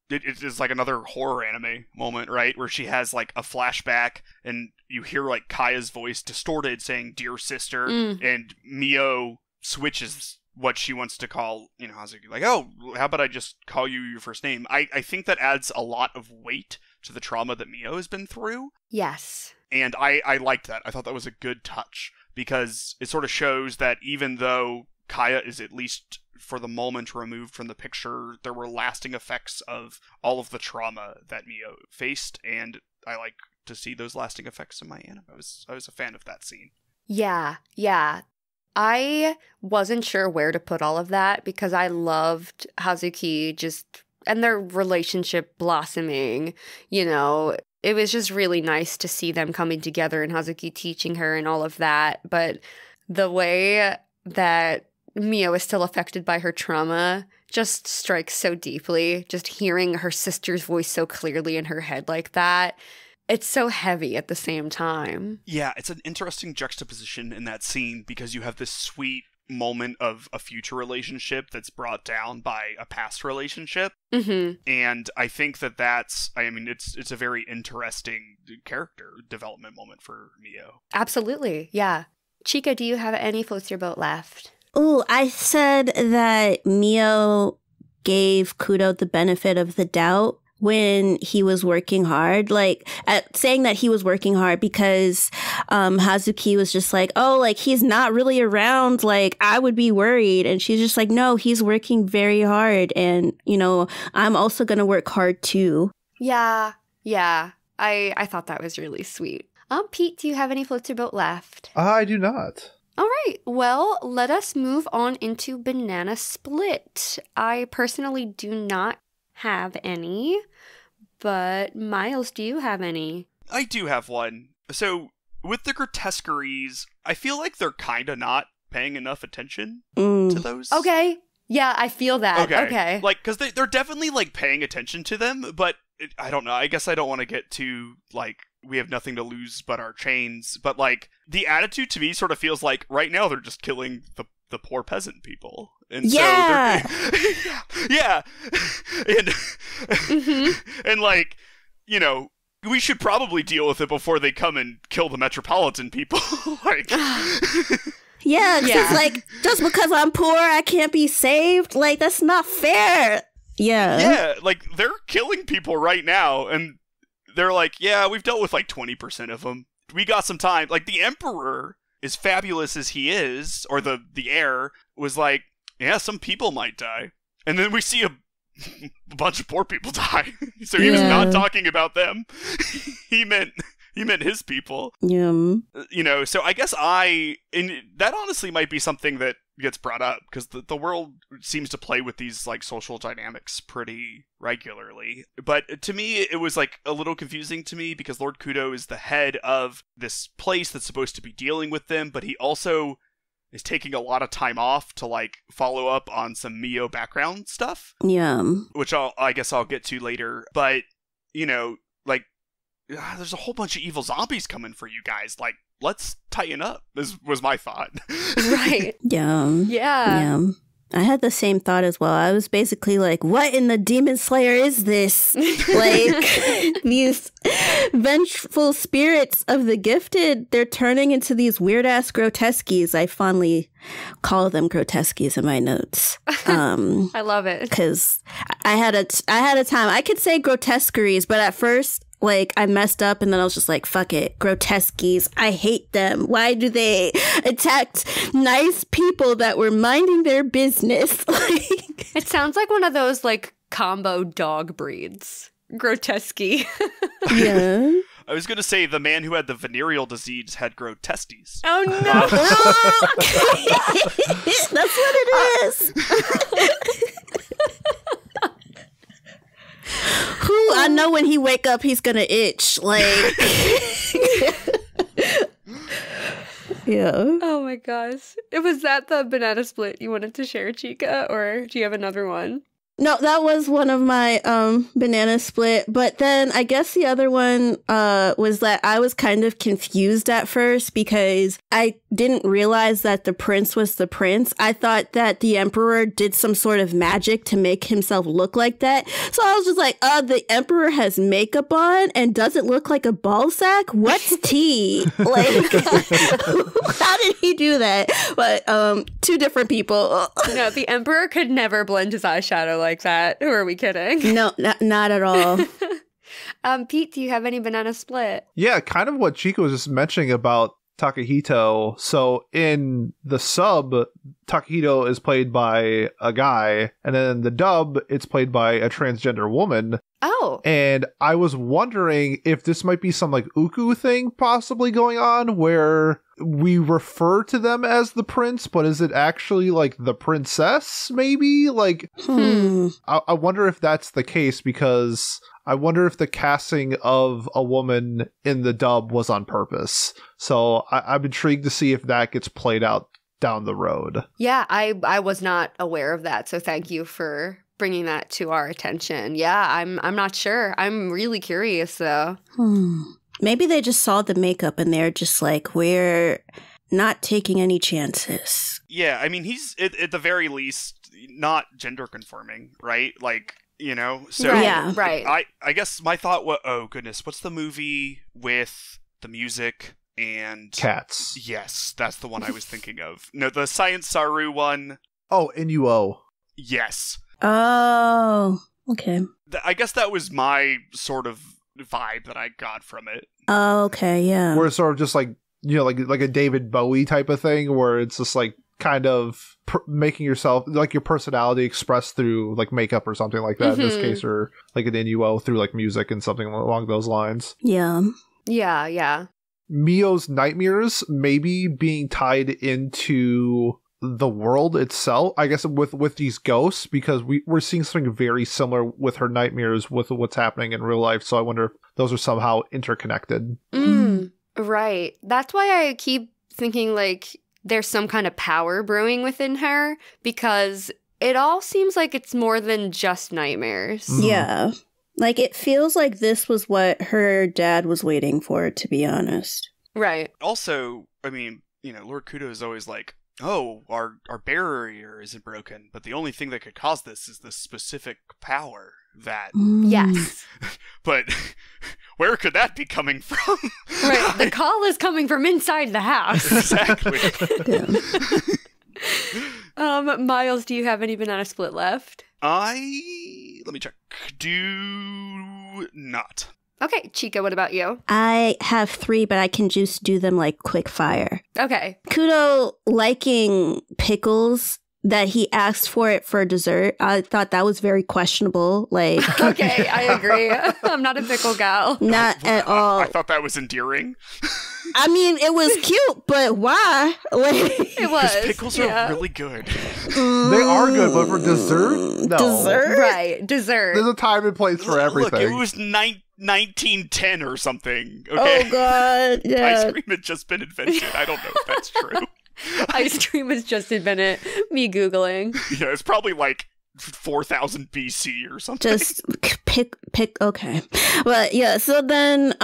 it is like another horror anime moment, right? Where she has like a flashback and you hear like Kaya's voice distorted saying, "Dear sister," and Miyo switches what she wants to call, you know, Hazuki. Like, oh, how about I just call you your first name? I think that adds a lot of weight to the trauma that Miyo has been through. Yes. And I liked that. I thought that was a good touch because it sort of shows that even though Kaya is at least for the moment removed from the picture, there were lasting effects of all of the trauma that Miyo faced, and I like to see those lasting effects in my anime. I was a fan of that scene. Yeah. I wasn't sure where to put all of that because I loved Hazuki and their relationship blossoming, you know. It was just really nice to see them coming together and Hazuki teaching her and all of that. But the way that Miyo is still affected by her trauma just strikes so deeply. Just hearing her sister's voice so clearly in her head like that. It's so heavy at the same time. Yeah, it's an interesting juxtaposition in that scene because you have this sweet moment of a future relationship that's brought down by a past relationship. Mm-hmm. And I think it's a very interesting character development moment for Miyo. Absolutely, yeah. Chika, do you have any floats your boat left? Oh, I said that Miyo gave Kudo the benefit of the doubt when he was working hard, saying that he was working hard because Hazuki was just like, oh, like, he's not really around, like, I would be worried. And she's just like, no, he's working very hard. And, you know, I'm also going to work hard too. Yeah. I thought that was really sweet. Pete, do you have any floats your boat left? I do not. All right. Well, let us move on into Banana Split. I personally do not have any, but Miles, do you have any? I do have one. So, with the Grotesqueries, I feel like they're kind of not paying enough attention to those. Okay. Yeah, I feel that. Okay. Like, because they're definitely, like, paying attention to them, but I don't know. I guess I don't want to get too, like, we have nothing to lose but our chains. But, like, the attitude to me sort of feels like right now they're just killing the poor peasant people. And yeah. So they're... yeah. And, and, like, you know, we should probably deal with it before they come and kill the metropolitan people. Like... Yeah, it's like, just because I'm poor, I can't be saved? Like, that's not fair. Yeah, like, they're killing people right now, and they're like, yeah, we've dealt with, like, 20% of them. We got some time. Like, the Emperor, as fabulous as he is, or the heir, was like, yeah, some people might die. And then we see a bunch of poor people die. So he was not talking about them. He meant his people. Yeah. You know, so I guess and that honestly might be something that gets brought up, because the world seems to play with these, like, social dynamics pretty regularly. But to me, it was, like, a little confusing to me, because Lord Kudo is the head of this place that's supposed to be dealing with them, but he also is taking a lot of time off to, like, follow up on some Miyo background stuff. Yeah. Which I guess I'll get to later. But, you know, like, there's a whole bunch of evil zombies coming for you guys. Like, let's tighten up, was my thought. Right. Yeah. I had the same thought as well. I was basically like, what in the Demon Slayer is this? Like, these vengeful spirits of the gifted, they're turning into these weird-ass grotesquees. I fondly call them grotesquees in my notes. I love it. Because I had a time. I could say grotesqueries, but at first, like, I messed up, and then I was just like, fuck it, grotesquees. I hate them. Why do they attack nice people that were minding their business? It sounds like one of those, like, combo dog breeds. Grotesqui. Yeah. I was going to say the man who had the venereal disease had grotesques. Oh, no. That's what it is. Who I know when he wake up, he's gonna itch. Like, yeah. Oh my gosh. Was that the banana split you wanted to share, Chika, or do you have another one? No, that was one of my banana split. But then I guess the other one was that I was kind of confused at first because I didn't realize that the prince was the prince. I thought that the emperor did some sort of magic to make himself look like that. So I was just like, the emperor has makeup on and doesn't look like a ball sack? What's tea? Like, how did he do that? But two different people. No, the emperor could never blend his eyeshadow like that. Who are we kidding? No, not at all. Pete, do you have any banana split? Yeah, kind of what Chika was just mentioning about Takahito. So in the sub, Takahito is played by a guy, and then in the dub, it's played by a transgender woman. Oh. And I was wondering if this might be some like uku thing possibly going on where we refer to them as the prince, but is it actually like the princess maybe? Like, I wonder if that's the case, because I wonder if the casting of a woman in the dub was on purpose. So I'm intrigued to see if that gets played out down the road. Yeah, I was not aware of that. So thank you for bringing that to our attention. Yeah, I'm not sure. I'm really curious though. Maybe they just saw the makeup and they're just like, we're not taking any chances. Yeah, I mean, he's at the very least not gender conforming, right? Like, you know, so Right, Yeah. right. I guess my thought was, oh goodness, what's the movie with the music and Cats. Yes, that's the one I was thinking of. No, the Science Saru one. Oh, Inuo. Yes. Oh, okay. I guess that was my sort of vibe that I got from it. Oh, okay, yeah. Where it's sort of just like, you know, like a David Bowie type of thing, where it's just like kind of making yourself, like your personality expressed through like makeup or something like that in this case, or like an Inuo through like music and something along those lines. Yeah. Yeah. Miyo's nightmares maybe being tied into the world itself, I guess, with these ghosts, because we're seeing something very similar with her nightmares with what's happening in real life. So I wonder if those are somehow interconnected. Right. That's why I keep thinking like there's some kind of power brewing within her, because it all seems like it's more than just nightmares. Yeah. Like, it feels like this was what her dad was waiting for, to be honest. Right. Also, I mean, you know, Lord Kudo is always like, oh, our barrier isn't broken, but the only thing that could cause this is this specific power that... Yes. But where could that be coming from? Right. The call is coming from inside the house. Exactly. Miles, do you have any banana split left? Let me check. Do not. Okay, Chika, what about you? I have 3, but I can just do them like quick fire. Okay. Kudo liking pickles that he asked for it for dessert. I thought that was very questionable. Like, Okay, I agree. I'm not a pickle gal. not at all. I thought that was endearing. I mean, it was cute, but why? Like, It was. Because pickles are really good. They are good, but for dessert? No. Dessert? Right, dessert. There's a time and place for everything. Look, it was 1910 or something. Okay? Oh, God. Yeah. Ice cream had just been invented. I don't know if that's true. Ice cream was just invented. Me Googling. Yeah, it's probably like 4000 BC or something. Just pick, okay. But yeah, so then,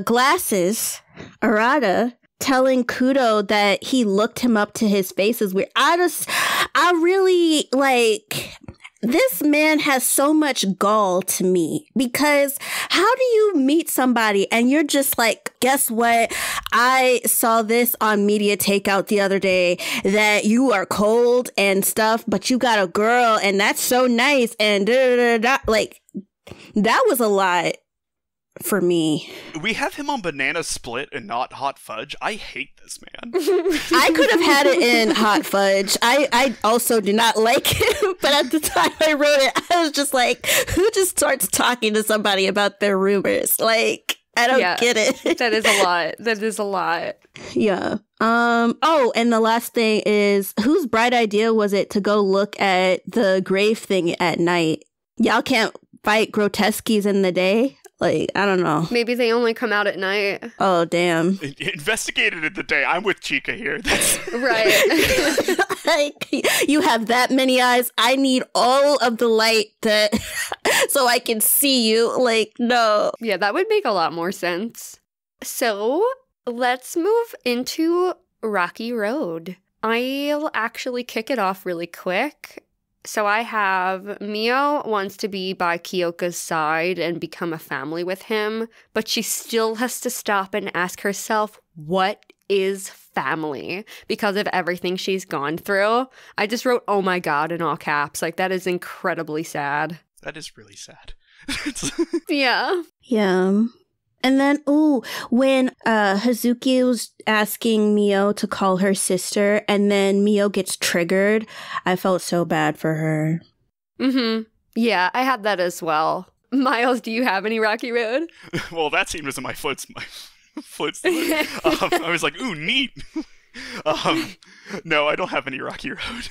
Glasses, Arata, telling Kudo that he looked him up to his face is weird. I really, like, this man has so much gall to me, because how do you meet somebody and you're just like, guess what? I saw this on Media Takeout the other day that you are cold and stuff, but you got a girl and that's so nice and da da da da. Like, that was a lot for me. We have him on Banana Split and not Hot Fudge. I hate this man. I could have had it in Hot Fudge. I also do not like it, but at the time I wrote it, I was just like, who just starts talking to somebody about their rumors? Like, I don't get it. That is a lot. That is a lot. Yeah. Oh, and the last thing is, whose bright idea was it to go look at the grave thing at night? Y'all can't fight Grotesqies in the day? Like, I don't know. Maybe they only come out at night. Oh, damn. Investigated in the day. I'm with Chika here. That's Right. Like, you have that many eyes. I need all of the light so I can see you. Like, no. Yeah, that would make a lot more sense. So, let's move into Rocky Road. I'll actually kick it off really quick. So I have Miyo wants to be by Kyoka's side and become a family with him, but she still has to stop and ask herself, what is family? Because of everything she's gone through. I just wrote, oh my god, in all caps. Like, that is incredibly sad. That is really sad. Yeah. Yeah. And then, when Hazuki was asking Miyo to call her sister, and then Miyo gets triggered, I felt so bad for her. Mm-hmm. Yeah, I had that as well. Miles, do you have any Rocky Road? Well, that scene was in my foot. I was like, ooh, neat. No, I don't have any Rocky Road.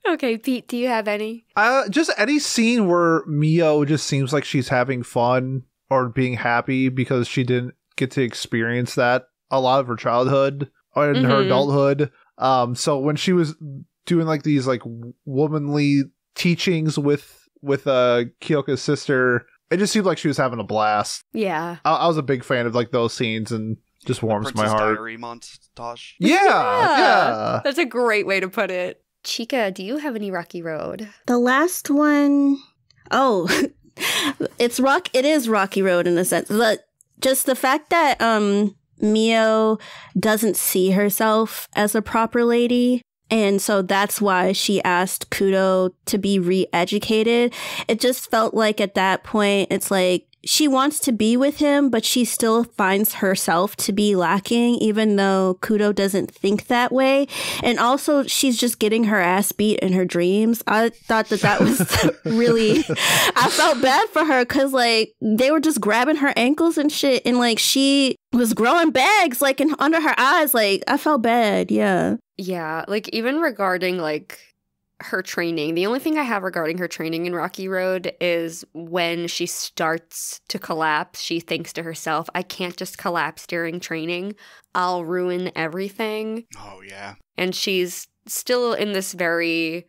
Okay, Pete, do you have any? Just any scene where Miyo just seems like she's having fun or being happy because she didn't get to experience that a lot of her childhood or in her adulthood. So when she was doing like these like womanly teachings with Kyoka's sister, it just seemed like she was having a blast. Yeah. I was a big fan of like those scenes and just warms my heart. Diary montage. Yeah. That's a great way to put it. Chika, do you have any Rocky Road? The last one, it is Rocky Road in a sense. But just the fact that Miyo doesn't see herself as a proper lady, and so that's why she asked Kudo to be re-educated. It just felt like at that point, it's like she wants to be with him, but she still finds herself to be lacking, even though Kudo doesn't think that way. And also, she's just getting her ass beat in her dreams. I thought that was really... I felt bad for her because, like, they were just grabbing her ankles and shit, and, like, she was growing bags, like, under her eyes. Like, I felt bad, yeah. Yeah, like, even regarding, like, her training, the only thing I have regarding her training in Rocky Road is when she starts to collapse, she thinks to herself, I can't just collapse during training. I'll ruin everything. Oh, yeah. And she's still in this very,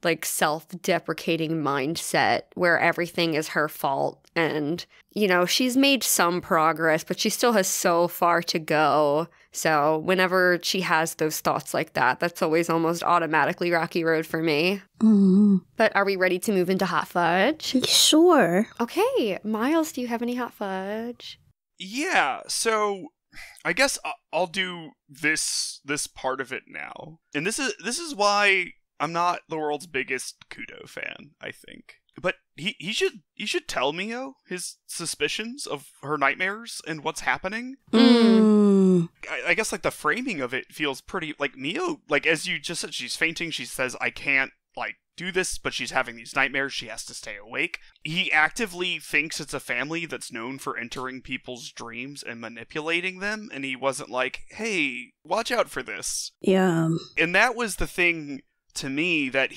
like, self-deprecating mindset where everything is her fault. And, you know, she's made some progress, but she still has so far to go. So whenever she has those thoughts like that, that's always almost automatically Rocky Road for me. Mm. But are we ready to move into Hot Fudge? Sure. Okay. Miles, do you have any Hot Fudge? Yeah, so I guess I'll do this part of it now. And this is why I'm not the world's biggest Kudo fan, I think. But he should tell Miyo his suspicions of her nightmares and what's happening. I guess like the framing of it feels pretty like Miyo, like as you just said, she's fainting. She says, I can't like do this, but she's having these nightmares. She has to stay awake. He actively thinks it's a family that's known for entering people's dreams and manipulating them. And he wasn't like, hey, watch out for this. Yeah. And that was the thing to me that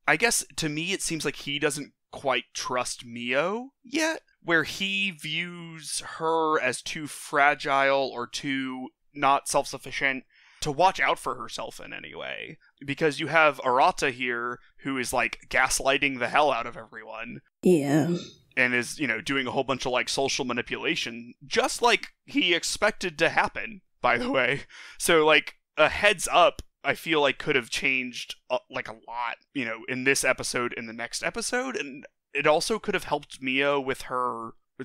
I guess to me it seems like he doesn't quite trust Miyo yet, where he views her as too fragile or too not self-sufficient to watch out for herself in any way. Because you have Arata here who is like gaslighting the hell out of everyone. Yeah. And is, you know, doing a whole bunch of like social manipulation, just like he expected to happen, by the way. So like a heads up, I feel like could have changed like a lot, you know, in this episode, in the next episode. And it also could have helped Miyo with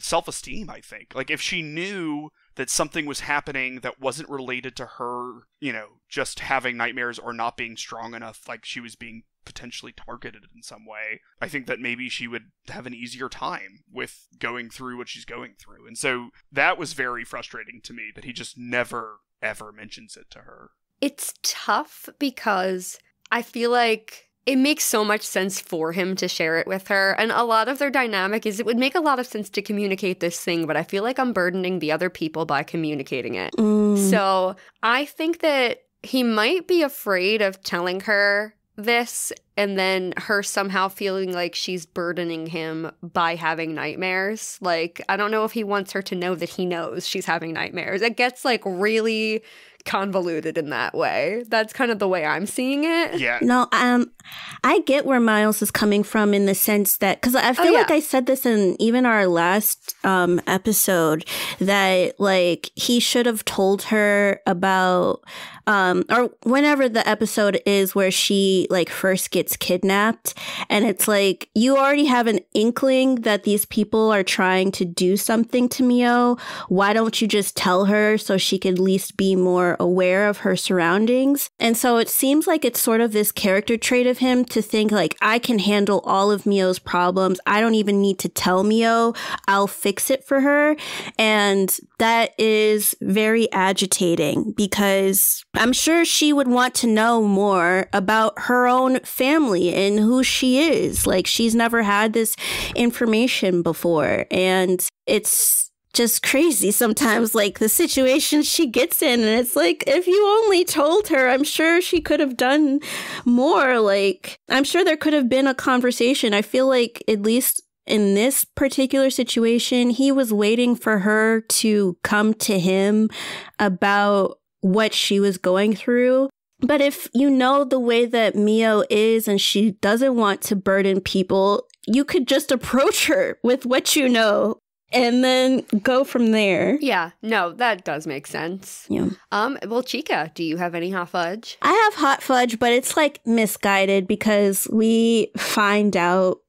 self-esteem, I think. Like if she knew that something was happening that wasn't related to her, you know, just having nightmares or not being strong enough, like she was being potentially targeted in some way, I think that maybe she would have an easier time with going through what she's going through. And so that was very frustrating to me that he just never, ever mentions it to her. It's tough because I feel like it makes so much sense for him to share it with her. And a lot of their dynamic is it would make a lot of sense to communicate this thing, but I feel like I'm burdening the other people by communicating it. So I think that he might be afraid of telling her this and then her somehow feeling like she's burdening him by having nightmares. Like, I don't know if he wants her to know that he knows she's having nightmares. It gets like really convoluted in that way. That's kind of the way I'm seeing it. Yeah. No, I get where Miles is coming from in the sense that, because I feel like I said this in even our last episode, that like he should have told her about or whenever the episode is where she like first gets kidnapped, and it's like you already have an inkling that these people are trying to do something to Miyo. Why don't you just tell her so she could at least be more aware of her surroundings? And so it seems like it's sort of this character trait of him to think like, I can handle all of Miyo's problems. I don't even need to tell Miyo. I'll fix it for her. And that is very agitating because I'm sure she would want to know more about her own family and who she is. Like, she's never had this information before. And it's just crazy sometimes, like, the situation she gets in. And it's like, if you only told her, I'm sure she could have done more. Like, I'm sure there could have been a conversation. I feel like, at least in this particular situation, he was waiting for her to come to him about what she was going through. But if you know the way that Miyo is and she doesn't want to burden people, you could just approach her with what you know and then go from there. Yeah, no, that does make sense. Yeah. Well, Chika, do you have any hot fudge? I have hot fudge, but it's like misguided because we find out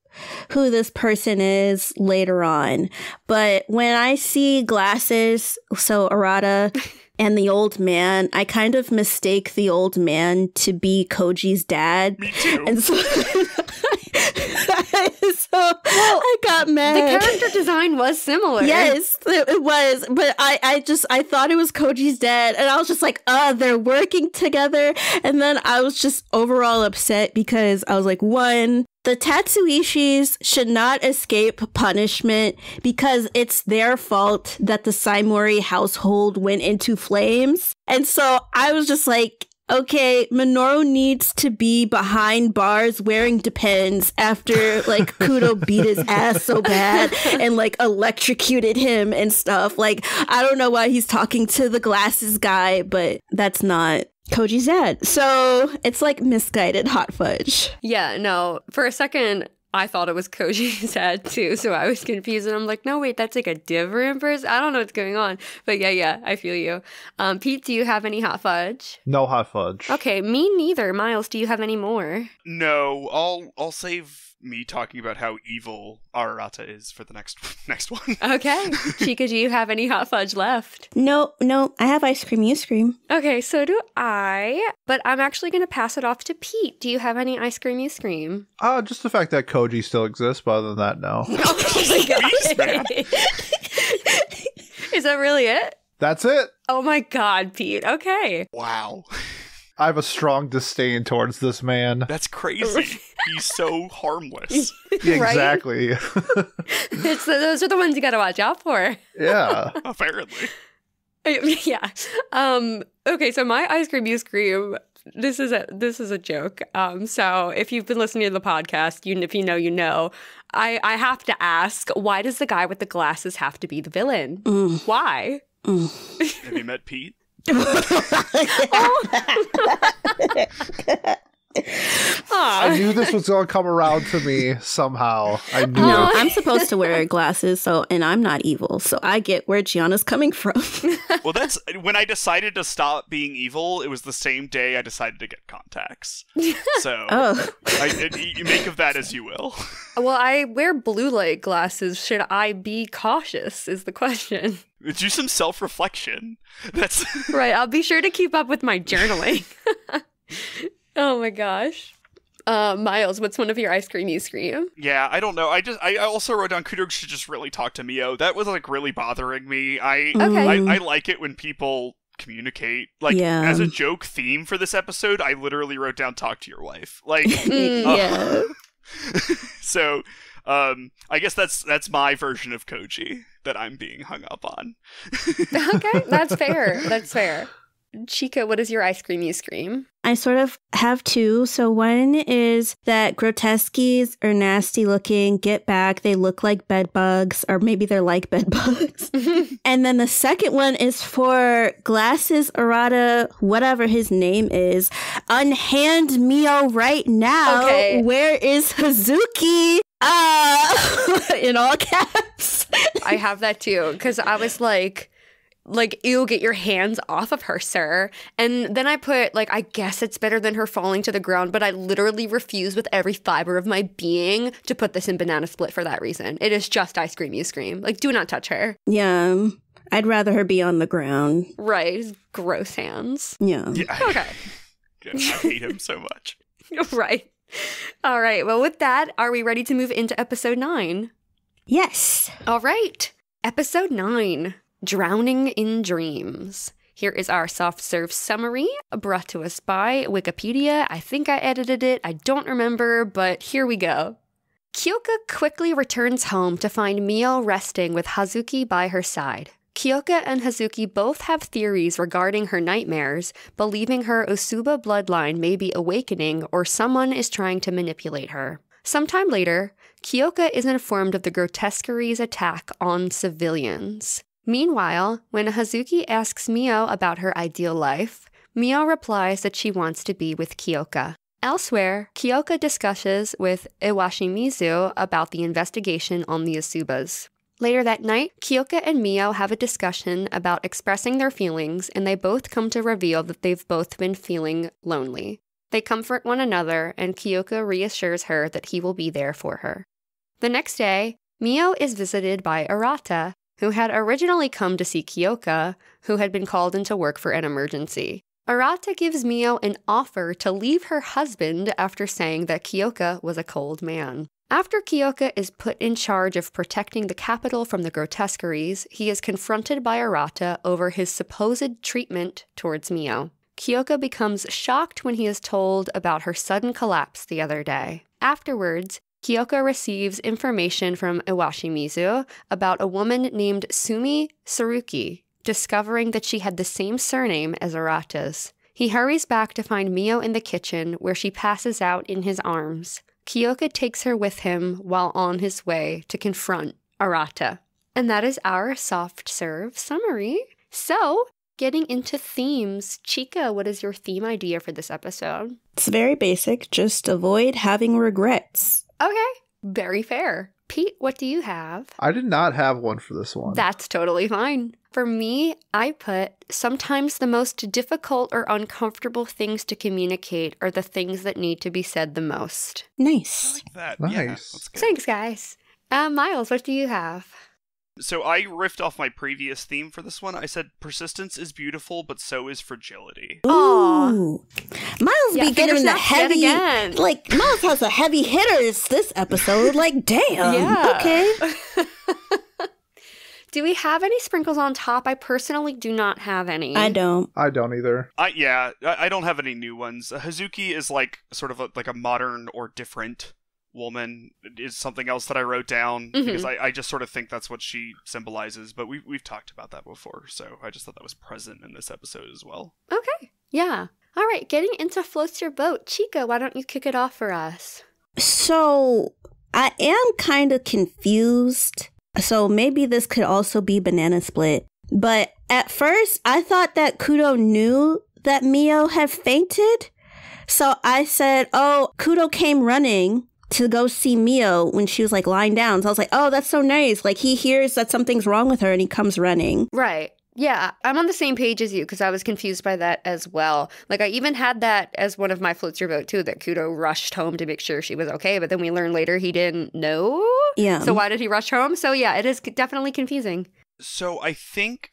who this person is later on. But when I see glasses, so Arata and the old man, I kind of mistake the old man to be Kouji's dad. Me too. And so, I got mad. The character design was similar. Yes, it was. But I thought it was Kouji's dad. And I was just like, they're working together. And then I was just overall upset because I was like, one, the Tatsuishis should not escape punishment because it's their fault that the Saimori household went into flames. And so I was just like, okay, Minoru needs to be behind bars wearing Depends after, like, Kudo beat his ass so bad and, like, electrocuted him and stuff. Like, I don't know why he's talking to the glasses guy, but that's not Kouji's dad. So it's like misguided hot fudge. Yeah, no. For a second, I thought it was Kouji's dad too, so I was confused. And I'm like, no, wait, that's like a different person? I don't know what's going on. But yeah, I feel you. Pete, do you have any hot fudge? No hot fudge. Okay, me neither. Miles, do you have any more? No, I'll save me talking about how evil Arata is for the next one. Okay. Chika, do you have any hot fudge left? No, I have ice cream. You scream. Okay, so do I. But I'm actually going to pass it off to Pete. Do you have any ice cream you scream? Just the fact that Kouji still exists, but other than that, no. Oh my god. Is that really it? That's it. Oh my god, Pete. Okay. Wow. I have a strong disdain towards this man. That's crazy. He's so harmless. Yeah, Right? exactly. Those are the ones you got to watch out for. Yeah. Apparently. Yeah. Okay, so my ice cream you scream. This is a joke. So if you've been listening to the podcast, if you know, you know. I have to ask, why does the guy with the glasses have to be the villain? Why? Have you met Pete? I knew this was going to come around to me somehow. I knew No, it. I'm supposed to wear glasses, and I'm not evil, so I get where Gianna's coming from. Well, that's when I decided to stop being evil. It was the same day I decided to get contacts. So, you make of that as you will. Well, I wear blue light glasses. Should I be cautious is the question. Do some self-reflection. That's Right, I'll be sure to keep up with my journaling. Oh my gosh. Miles, what's one of your ice cream you scream? Yeah, I don't know. I also wrote down Kudo should just really talk to Miyo. That was like really bothering me. I like it when people communicate. Like, as a joke theme for this episode, I literally wrote down talk to your wife. Like, Yeah. So, I guess that's my version of Kouji that I'm being hung up on. Okay, that's fair. That's fair. Chika, what is your ice cream you scream? I sort of have two. So one is that Grotesqies are nasty looking. Get back. They look like bed bugs, or maybe they're like bed bugs. And then the second one is for Glasses Arata, whatever his name is. Unhand Miyo right now. Okay. Where is Hazuki? In all caps. I have that too, because I was like, ew, get your hands off of her, sir. And then I put, I guess it's better than her falling to the ground, but I literally refuse with every fiber of my being to put this in Banana Split for that reason. It is just ice cream you scream. Do not touch her. Yeah. I'd rather her be on the ground. Right. Gross hands. Yeah. Okay. I hate him so much. Right. All right. Well, with that, are we ready to move into episode 9? Yes. All right. Episode 9. Drowning in Dreams. Here is our soft serve summary brought to us by Wikipedia. I think I edited it. I don't remember, but here we go. Kyoka quickly returns home to find Miyo resting with Hazuki by her side. Kyoka and Hazuki both have theories regarding her nightmares, believing her Usuba bloodline may be awakening or someone is trying to manipulate her. Sometime later, Kyoka is informed of the Grotesqueries' attack on civilians. Meanwhile, when Hazuki asks Miyo about her ideal life, Miyo replies that she wants to be with Kyoka. Elsewhere, Kyoka discusses with Iwashimizu about the investigation on the Usubas. Later that night, Kyoka and Miyo have a discussion about expressing their feelings, and they both come to reveal that they've both been feeling lonely. They comfort one another, and Kyoka reassures her that he will be there for her. The next day, Miyo is visited by Arata, who had originally come to see Kyoka, who had been called into work for an emergency. Arata gives Miyo an offer to leave her husband after saying that Kyoka was a cold man. After Kyoka is put in charge of protecting the capital from the Grotesqueries, he is confronted by Arata over his supposed treatment towards Miyo. Kyoka becomes shocked when he is told about her sudden collapse the other day. Afterwards, Kyoka receives information from Iwashimizu about a woman named Sumi Saruki, discovering that she had the same surname as Arata's. He hurries back to find Miyo in the kitchen, where she passes out in his arms. Kyoka takes her with him while on his way to confront Arata. And that is our soft serve summary. So, getting into themes, Chika, what is your theme idea for this episode? It's very basic. Just avoid having regrets. Okay, very fair. Pete, what do you have? I did not have one for this one. That's totally fine. For me, I put, sometimes the most difficult or uncomfortable things to communicate are the things that need to be said the most. Nice. I like that. Nice. Yeah, that's good. Thanks, guys. Miles, what do you have? So I riffed off my previous theme for this one. I said persistence is beautiful, but so is fragility. Ooh. Miles be getting the heavy, again. like, Miles has the heavy hitters this episode. Like, damn. Yeah. Okay. Do we have any sprinkles on top? I personally do not have any. I don't either. I don't have any new ones. Hazuki is like sort of like a modern or different woman is something else that I wrote down because I just sort of think that's what she symbolizes, but we've talked about that before, so I just thought that was present in this episode as well. Okay. Yeah. All right, getting into Floats Your Boat. Chika, why don't you kick it off for us? So, I am kind of confused. So maybe this could also be Banana Split. But at first, I thought that Kudo knew that Miyo had fainted. So I said, oh, Kudo came running to go see Miyo when she was like lying down. So I was like, oh, that's so nice. Like he hears that something's wrong with her and he comes running. Right. Yeah, I'm on the same page as you because I was confused by that as well. Like I even had that as one of my Floats Your Boat too, that Kudo rushed home to make sure she was okay. But then we learned later he didn't know. Yeah. So why did he rush home? So yeah, it is definitely confusing. So I think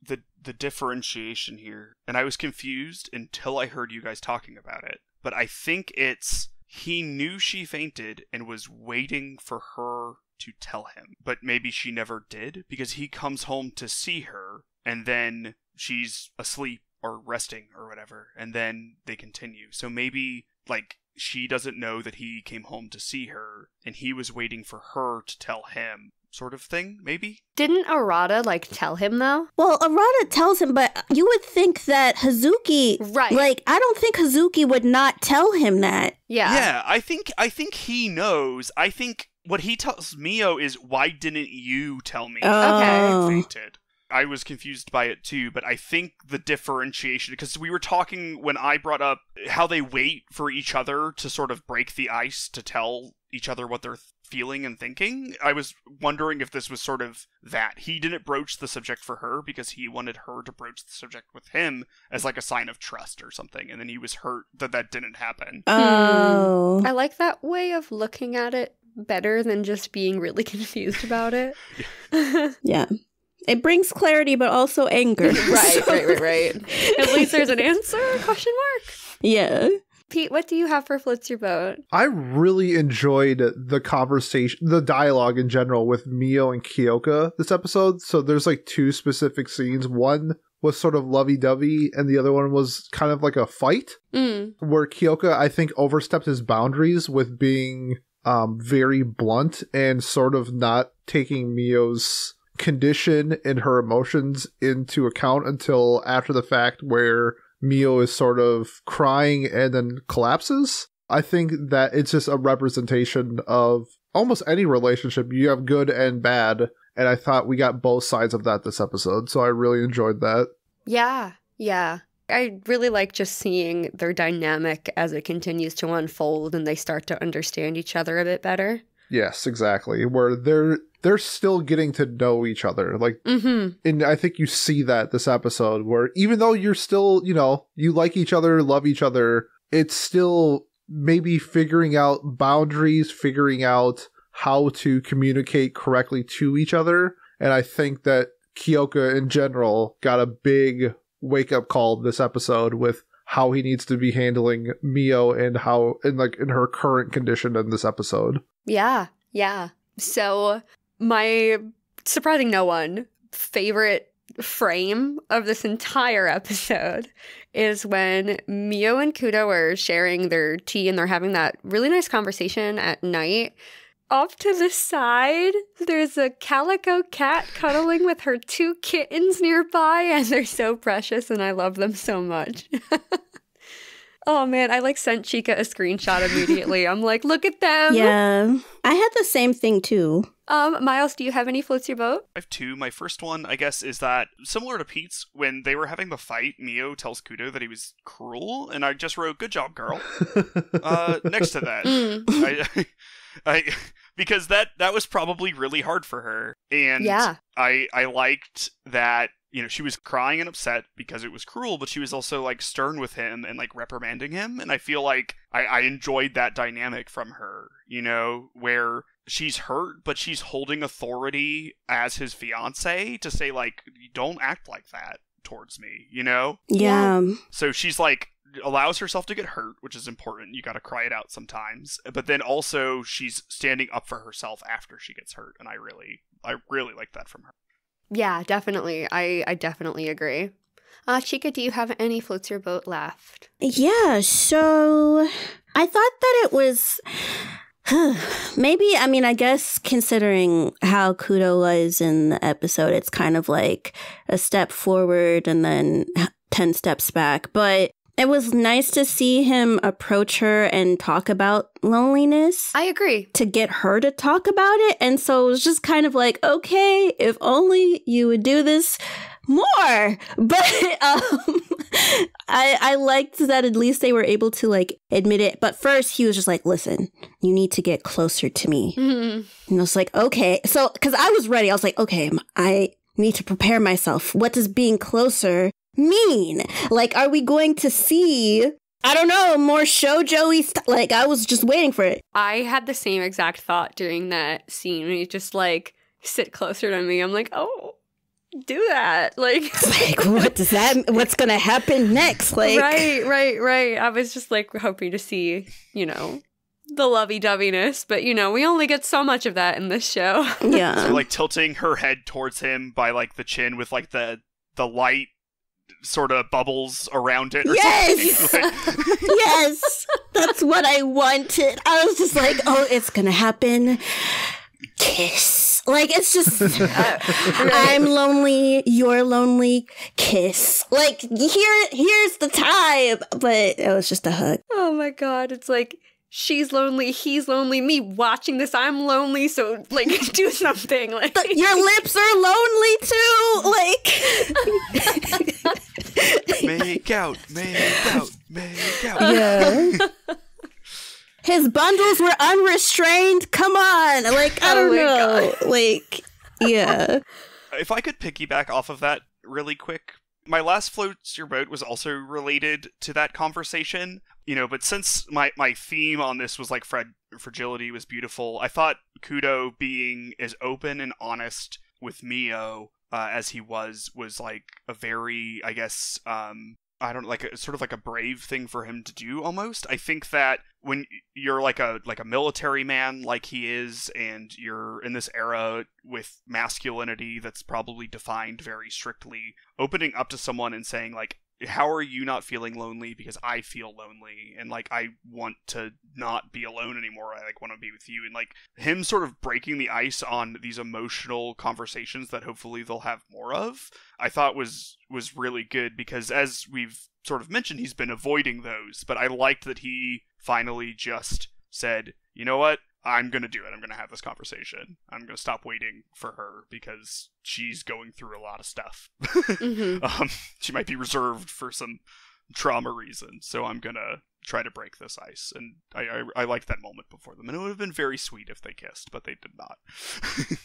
the differentiation here, and I was confused until I heard you guys talking about it, but I think it's he knew she fainted and was waiting for her to tell him, but maybe she never did because he comes home to see her and then she's asleep or resting or whatever, and then they continue. So maybe like she doesn't know that he came home to see her and he was waiting for her to tell him, sort of thing, maybe? Didn't Arata like tell him though? Well, Arata tells him, but you would think that Hazuki, right? Like, I don't think Hazuki would not tell him that. Yeah. Yeah, I think he knows. I think what he tells Miyo is, why didn't you tell me? Okay. I fainted. I was confused by it too, but I think the differentiation, because we were talking when I brought up how they wait for each other to sort of break the ice to tell each other what they're feeling and thinking. I was wondering if this was sort of that. He didn't broach the subject for her because he wanted her to broach the subject with him as like a sign of trust or something, and then he was hurt that didn't happen. Oh. I like that way of looking at it better than just being really confused about it. Yeah. It brings clarity, but also anger. Right. At least there's an answer? Question mark. Yeah. Pete, what do you have for Floats Your Boat? I really enjoyed the conversation, the dialogue in general with Miyo and Kyoka this episode. So there's like two specific scenes. One was sort of lovey-dovey and the other one was kind of like a fight. Where Kyoka, I think, overstepped his boundaries with being very blunt and sort of not taking Miyo's condition and her emotions into account until after the fact, where Miyo is sort of crying and then collapses. I think that it's just a representation of almost any relationship. You have good and bad, and I thought we got both sides of that this episode, so I really enjoyed that. Yeah. I really like just seeing their dynamic as it continues to unfold and they start to understand each other a bit better. Yes, exactly. Where they're still getting to know each other. Like, and I think you see that this episode, where even though you're still, you like each other, love each other, it's still maybe figuring out boundaries, figuring out how to communicate correctly to each other. And I think that Kyoka in general got a big wake-up call this episode with how he needs to be handling Miyo and how in her current condition in this episode. Yeah. So my, surprising no one, favorite frame of this entire episode is when Miyo and Kudo are sharing their tea and they're having that really nice conversation at night. Off to the side, there's a calico cat cuddling with her 2 kittens nearby, and they're so precious, and I love them so much. Oh man, I sent Chika a screenshot immediately. I'm like, look at them. Yeah, I had the same thing too. Miles, do you have any floats your boat? I have 2. My first one, I guess, is that similar to Pete's, when they were having the fight, Miyo tells Kudo that he was cruel, and I just wrote, "Good job, girl." Next to that, I because that was probably really hard for her, and yeah. I liked that. She was crying and upset because it was cruel, but she was also stern with him and reprimanding him, and I feel like I enjoyed that dynamic from her. Where she's hurt, but she's holding authority as his fiance to say don't act like that towards me. Yeah. So she's allows herself to get hurt, which is important. You got to cry it out sometimes. But then also she's standing up for herself after she gets hurt. And I really like that from her. Yeah, definitely. I definitely agree. Chika, do you have any floats your boat left? Yeah, so I thought that it was maybe, I guess considering how Kudo was in the episode, it's kind of like a step forward and then 10 steps back. But it was nice to see him approach her and talk about loneliness. I agree. To get her to talk about it. And so it was just kind of like, okay, if only you would do this more. But I liked that at least they were able to admit it. But first he was just like, listen, you need to get closer to me. And I was like, okay. So, because I was ready. I was like, okay, I need to prepare myself. What does being closer mean? Are we going to see, I don't know, more shoujo-y stuff? I was just waiting for it. I had the same exact thought during that scene. When you just sit closer to me. I'm like, oh, do that. What does that, what's gonna happen next? Right. I was just hoping to see, the lovey-doveyness, but we only get so much of that in this show. Yeah. So tilting her head towards him by the chin with the light sort of bubbles around it or something. Yes, that's what I wanted. I was just like, oh, it's gonna happen. Kiss. It's just I'm lonely, you're lonely, kiss. Here's the time. But it was just a hug. Oh my god, it's she's lonely, he's lonely, me watching this, I'm lonely, so do something. Your lips are lonely too. Make out. Yeah. His bundles were unrestrained. Come on. I don't know. God. Yeah. If I could piggyback off of that really quick, my last floats your boat was also related to that conversation, but since my theme on this was fragility was beautiful, I thought Kudo being as open and honest with Miyo as he was a very, I guess, I don't like sort of like a brave thing for him to do almost. I think that when you're like a military man like he is, and you're in this era with masculinity that's probably defined very strictly, opening up to someone and saying like, how are you not feeling lonely? Because I feel lonely, and like I want to not be alone anymore. I like want to be with you, and like him sort of breaking the ice on these emotional conversations that hopefully they'll have more of, I thought was really good, because as we've sort of mentioned, he's been avoiding those, but I liked that he finally just said, you know what? I'm going to do it. I'm going to have this conversation. I'm going to stop waiting for her because she's going through a lot of stuff. She might be reserved for some trauma reasons, so I'm going to try to break this ice. And I liked that moment before them. And it would have been very sweet if they kissed, but they did not.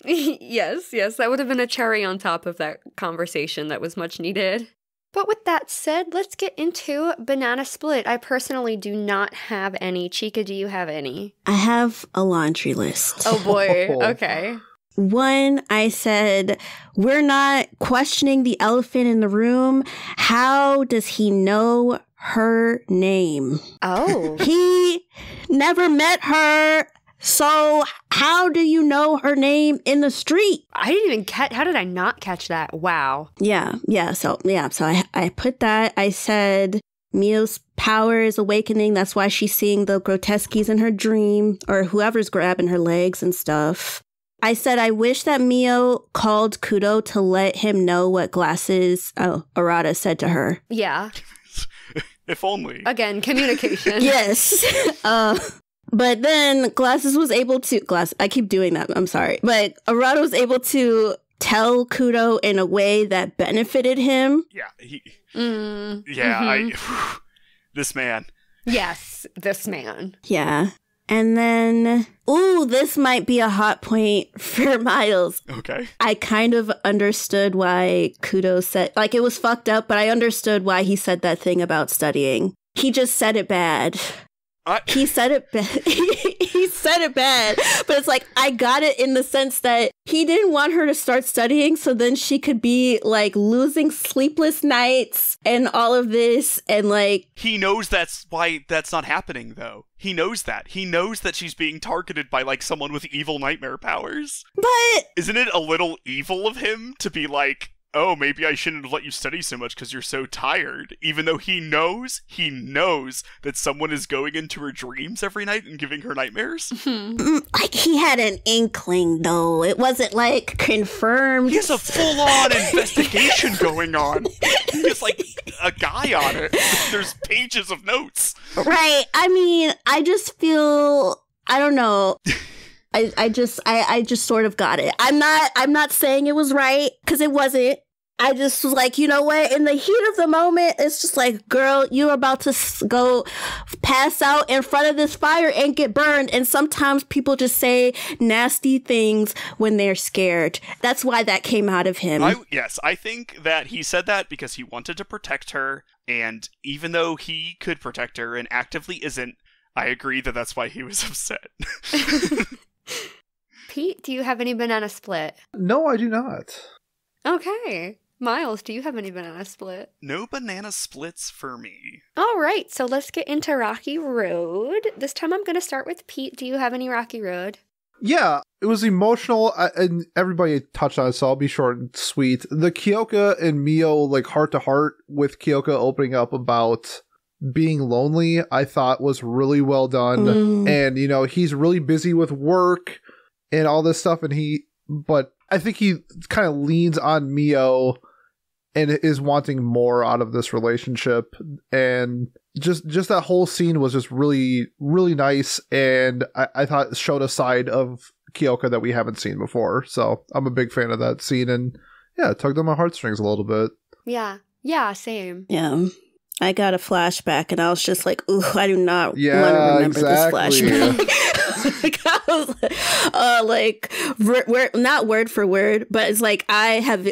Yes. That would have been a cherry on top of that conversation that was much needed. But with that said, let's get into Banana Split. I personally do not have any. Chika, do you have any? I have a laundry list. Oh boy, okay. One, I said, we're not questioning the elephant in the room. How does he know her name? Oh. He never met her. So how do you know her name in the street? I didn't even catch. How did I not catch that? Wow. Yeah. So I put that. I said Miyo's power is awakening. That's why she's seeing the Grotesqies in her dream, or whoever's grabbing her legs and stuff. I said I wish that Miyo called Kudo to let him know what glasses Arata said to her. Yeah. If only. Again, communication. Yes. But then Glasses was able to... I keep doing that. I'm sorry. But Arata was able to tell Kudo in a way that benefited him. Yeah. This man. Yes, this man. Yeah. And then... Ooh, this might be a hot point for Miles. Okay. I kind of understood why Kudo said... Like, it was fucked up, but I understood why he said that thing about studying. He just said it bad. He said it bad. He said it bad, but it's like, I got it in the sense that he didn't want her to start studying so then she could be like losing sleepless nights and all of this, and like... He knows that's why that's not happening, though. He knows that. He knows that she's being targeted by like someone with evil nightmare powers. But... Isn't it a little evil of him to be like, oh, maybe I shouldn't have let you study so much because you're so tired, even though he knows that someone is going into her dreams every night and giving her nightmares? Like, he had an inkling, though. It wasn't, like, confirmed. He has a full-on investigation going on. He has, like, a guy on it. There's pages of notes. Right. I mean, I just feel... I don't know. I just sort of got it. I'm not saying it was right, because it wasn't. I just was like, you know what? In the heat of the moment, it's just like, girl, you're about to go pass out in front of this fire and get burned. And sometimes people just say nasty things when they're scared. That's why that came out of him. Yes, I think that he said that because he wanted to protect her. And even though he could protect her and actively isn't, I agree that that's why he was upset. Pete, do you have any Banana Split? No, I do not. Okay. Miles, do you have any Banana Split? No banana splits for me. All right, so let's get into Rocky Road. This time I'm going to start with Pete. Do you have any Rocky Road? Yeah, it was emotional, and everybody touched on it, so I'll be short and sweet. The Kyoka and Miyo, like, heart-to-heart with Kyoka opening up about being lonely, I thought was really well done. And, you know, he's really busy with work and all this stuff, but I think he kind of leans on Miyo and is wanting more out of this relationship. And just that whole scene was just really, really nice. And I thought it showed a side of Kyoka that we haven't seen before. So I'm a big fan of that scene. And yeah, it tugged on my heartstrings a little bit. Yeah, same. Yeah. I got a flashback and I was just like, ooh, I do not want to remember this flashback. Not word for word, but it's like I have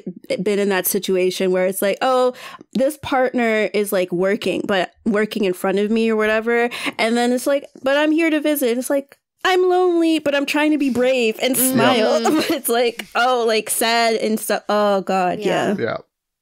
been in that situation where it's like, oh, this partner is like working in front of me or whatever. And then it's like, but I'm here to visit. It's like, I'm lonely, but I'm trying to be brave and smile. But it's like, oh, like sad and stuff. Oh, God. Yeah.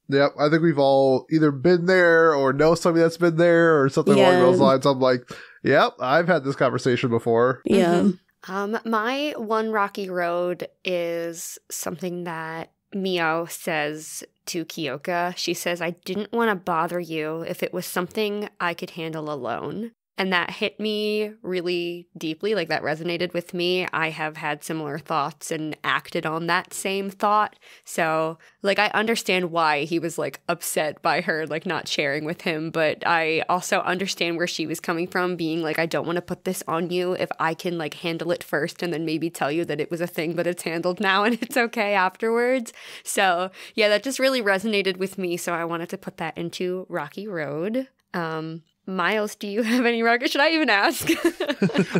Yep, I think we've all either been there or know somebody that's been there or something along those lines. I'm like, yep, I've had this conversation before. Yeah. My one rocky road is something that Miyo says to Kyoka. She says, I didn't want to bother you if it was something I could handle alone. And that hit me really deeply, like that resonated with me. I have had similar thoughts and acted on that same thought. So, like, I understand why he was, like, upset by her, like, not sharing with him. But I also understand where she was coming from, being like, I don't want to put this on you if I can, like, handle it first and then maybe tell you that it was a thing, but it's handled now and it's okay afterwards. So, yeah, that just really resonated with me. So I wanted to put that into Rocky Road. Miles, do you have any rocket? Should I even ask?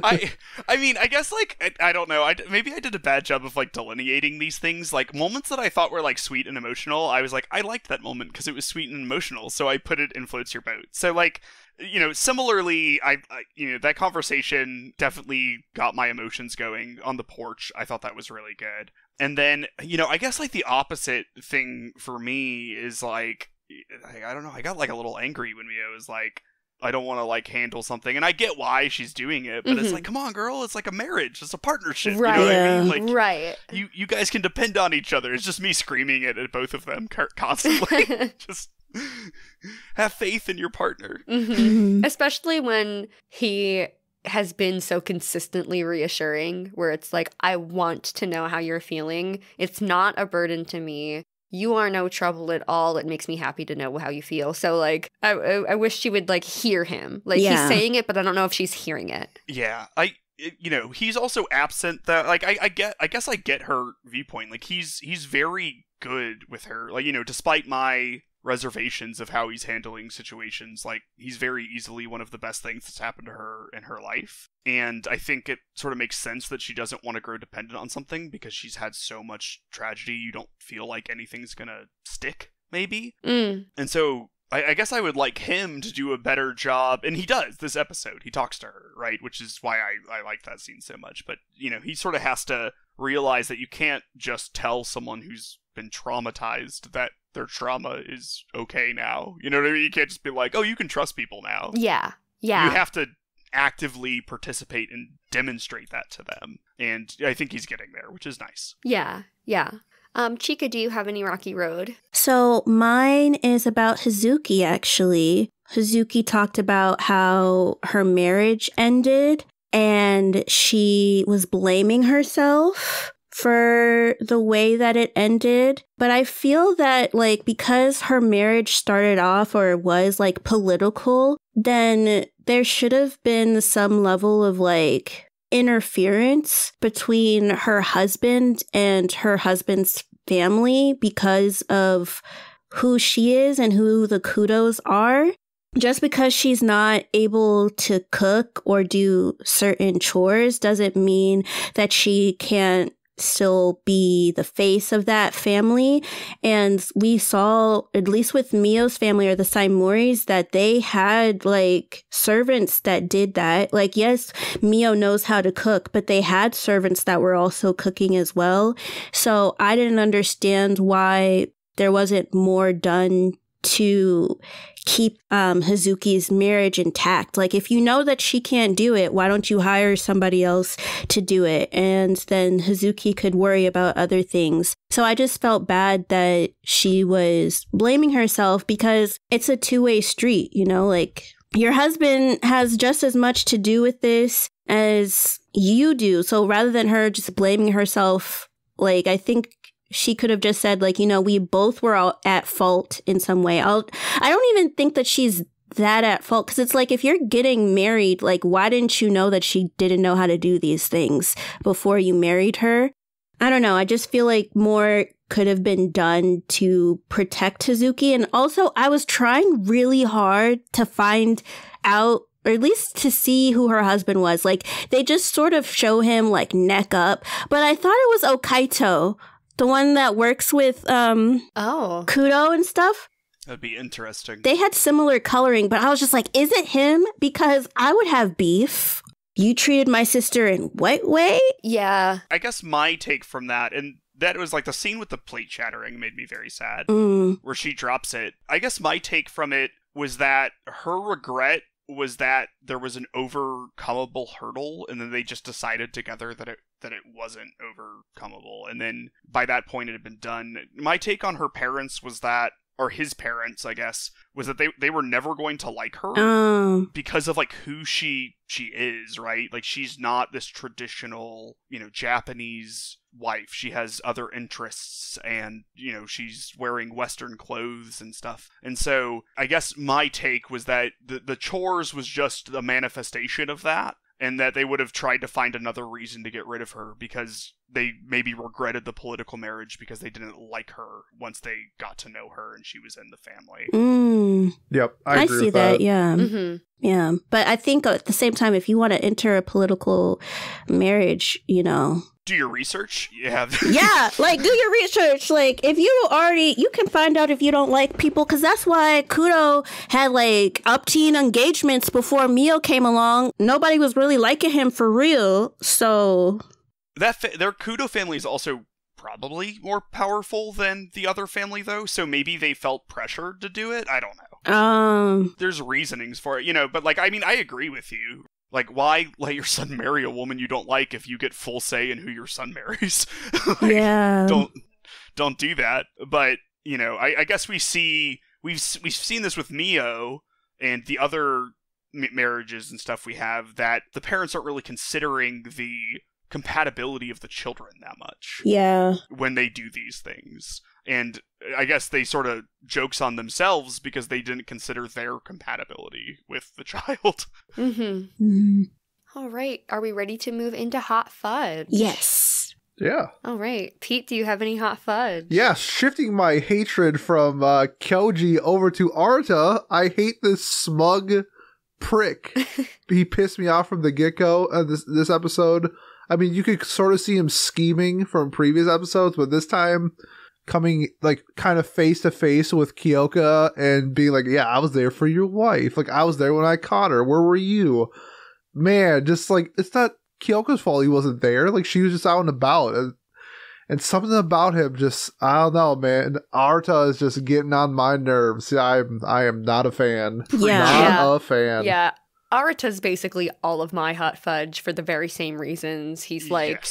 I mean, I guess, like, I don't know. Maybe I did a bad job of, like, delineating these things. Like, moments that I thought were, like, sweet and emotional, I was like, I liked that moment because it was sweet and emotional, so I put it in Floats Your Boat. So, like, you know, similarly, I that conversation definitely got my emotions going on the porch. I thought that was really good. And then, you know, I guess, like, the opposite thing for me is, like, I don't know, I got, like, a little angry when Mio was like, I don't want to, like, handle something. And I get why she's doing it, but it's like, come on, girl, it's like a marriage. It's a partnership. Right. You know what I mean? Like, right. You guys can depend on each other. It's just me screaming it at both of them constantly. Just have faith in your partner. Especially when he has been so consistently reassuring, where it's like, I want to know how you're feeling. It's not a burden to me. You are no trouble at all. It makes me happy to know how you feel. So, like, I wish she would, like, hear him. Like, he's saying it, but I don't know if she's hearing it. Yeah, you know, he's also absent. That, like, I guess I get her viewpoint. Like, he's very good with her. Like, you know, despite my reservations of how he's handling situations, like, he's very easily one of the best things that's happened to her in her life. And I think it sort of makes sense that she doesn't want to grow dependent on something because she's had so much tragedy. You don't feel like anything's gonna stick, maybe. And so I guess I would like him to do a better job, and he does this episode. He talks to her, right? Which is why I like that scene so much. But, you know, he sort of has to realize that you can't just tell someone who's been traumatized that their trauma is okay now. You know what I mean? You can't just be like, oh, you can trust people now. Yeah. Yeah. You have to actively participate and demonstrate that to them. And I think he's getting there, which is nice. Yeah. Yeah. Chika, do you have any rocky road? So mine is about Hazuki, actually. Hazuki talked about how her marriage ended and she was blaming herself for the way that it ended. But I feel that, like, because her marriage started off or was, like, political, then there should have been some level of, like, interference between her husband and her husband's family because of who she is and who the Kudos are. Just because she's not able to cook or do certain chores doesn't mean that she can't still be the face of that family. And we saw, at least with Miyo's family or the Saimoris, that they had, like, servants that did that. Like, yes, Miyo knows how to cook, but they had servants that were also cooking as well. So I didn't understand why there wasn't more done to keep Hazuki's marriage intact. Like, if you know that she can't do it, why don't you hire somebody else to do it? And then Hazuki could worry about other things. So I just felt bad that she was blaming herself because it's a two-way street, you know? Like, your husband has just as much to do with this as you do. So rather than her just blaming herself, like, I think she could have just said, like, you know, we both were all at fault in some way. I don't even think that she's that at fault, because it's like, if you're getting married, like, why didn't you know that she didn't know how to do these things before you married her? I don't know. I just feel like more could have been done to protect Hazuki. And also, I was trying really hard to find out, or at least to see who her husband was. Like, they just sort of show him, like, neck up. But I thought it was Okaito, the one that works with Kudo and stuff. That'd be interesting. They had similar coloring, but I was just like, is it him? Because I would have beef. You treated my sister in what way? Yeah. I guess my take from that, and that was like the scene with the plate shattering made me very sad, Mm. where she drops it. I guess my take from it was that her regret was that there was an overcomable hurdle, and then they just decided together that it wasn't overcomable, and then by that point it had been done. My take on her parents was that, or his parents, I guess, was that they were never going to like her because of like who she is, right? Like, she's not this traditional, Japanese wife. She has other interests, and she's wearing Western clothes and stuff. And so I guess my take was that the chores was just a manifestation of that, and that they would have tried to find another reason to get rid of her because they maybe regretted the political marriage because they didn't like her once they got to know her and she was in the family. Yep, I agree see with that. that. Yeah. Mm-hmm. Yeah. But I think at the same time, if you want to enter a political marriage, Do your research. Yeah. Yeah, like, do your research. Like, if you can find out if you don't like people, because that's why Kudo had, like, upteen engagements before Miyo came along. Nobody was really liking him for real, so... Their Kudo family is also probably more powerful than the other family, though, so maybe they felt pressured to do it. I don't know. There's reasonings for it, but, like, I mean, I agree with you. Like, why let your son marry a woman you don't like if you get full say in who your son marries? Like, yeah. Don't do that. But, I guess we've seen this with Miyo and the other marriages and stuff we have, that the parents aren't really considering the compatibility of the children that much. Yeah. When they do these things. And I guess they sort of jokes on themselves because they didn't consider their compatibility with the child. Mm-hmm. All right. Are we ready to move into hot fudge? Yes. Yeah. All right. Pete, do you have any hot fudge? Yeah, shifting my hatred from Kouji over to Arata, I hate this smug prick. He pissed me off from the get-go this episode. I mean, you could sort of see him scheming from previous episodes, but this time coming, like, kind of face to face with Kyoka and being like, yeah, I was there for your wife. Like, I was there when I caught her. Where were you? Man, just, like, it's not Kyoka's fault he wasn't there. Like, she was just out and about. And something about him just, I don't know, man. Arata is just getting on my nerves. I am not a fan. Yeah. Not a fan. Yeah. Arata's basically all of my hot fudge for the very same reasons. He's like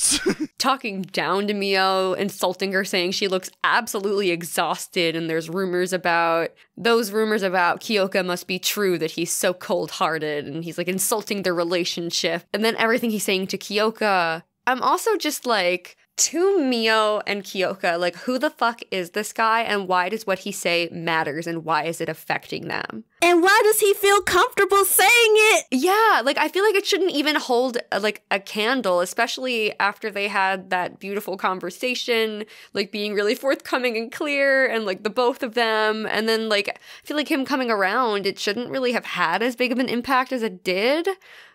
talking down to Miyo, insulting her, saying she looks absolutely exhausted, and there's rumors about Kyoka must be true, that he's so cold-hearted, and he's like insulting their relationship. And then everything he's saying to Kyoka, I'm also just like, to Miyo and Kyoka, like, who the fuck is this guy, and why does what he say matters, and why is it affecting them? And why does he feel comfortable saying it? Yeah, like, I feel like it shouldn't even hold, like, a candle, especially after they had that beautiful conversation, like, being really forthcoming and clear, and, like, the both of them, and then, like, I feel like him coming around, it shouldn't really have had as big of an impact as it did,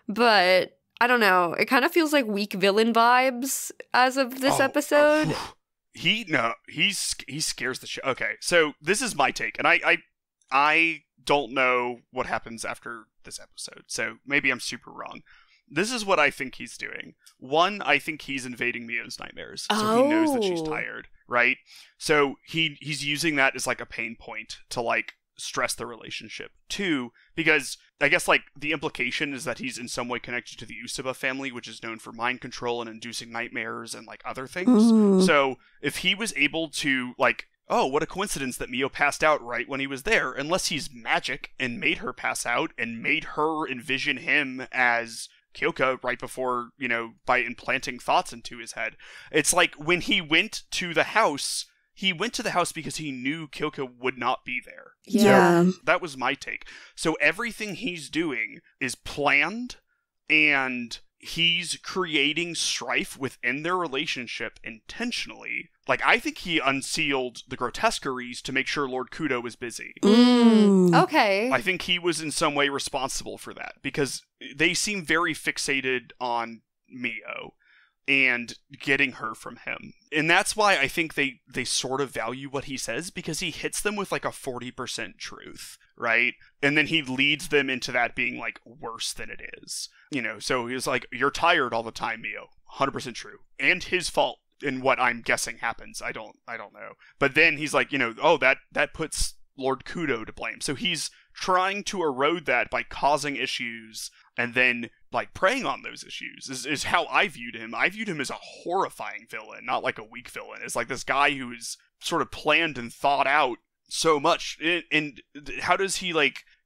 but I don't know. It kind of feels like weak villain vibes as of this episode. He scares the shit. Okay, so this is my take, and I don't know what happens after this episode, so maybe I'm super wrong. This is what I think he's doing. One, I think he's invading Miyo's nightmares, so he knows that she's tired, right? So he's using that as like a pain point to like stress the relationship. Two, because I guess like the implication is that he's in some way connected to the Usuba family, which is known for mind control and inducing nightmares and like other things. So if he was able to like, oh, what a coincidence that Miyo passed out right when he was there, unless he's magic and made her pass out and made her envision him as Kyoka right before, by implanting thoughts into his head. It's like when he went to the house because he knew Kyoka would not be there. Yeah. So that was my take. So everything he's doing is planned, and he's creating strife within their relationship intentionally. Like, I think he unsealed the Grotesqueries to make sure Lord Kudo was busy. Okay. I think he was in some way responsible for that, because they seem very fixated on Miyo and getting her from him. And that's why I think they sort of value what he says, because he hits them with like a 40% truth, right? And then he leads them into that being like worse than it is. So he's like, you're tired all the time, Miyo. 100% true. And his fault. in what I'm guessing happens. I don't know. But then he's like, oh, that puts Lord Kudo to blame. So he's trying to erode that by causing issues and then like preying on those issues is how I viewed him. I viewed him as a horrifying villain, not like a weak villain. It's like this guy who is sort of planned and thought out so much. And how does he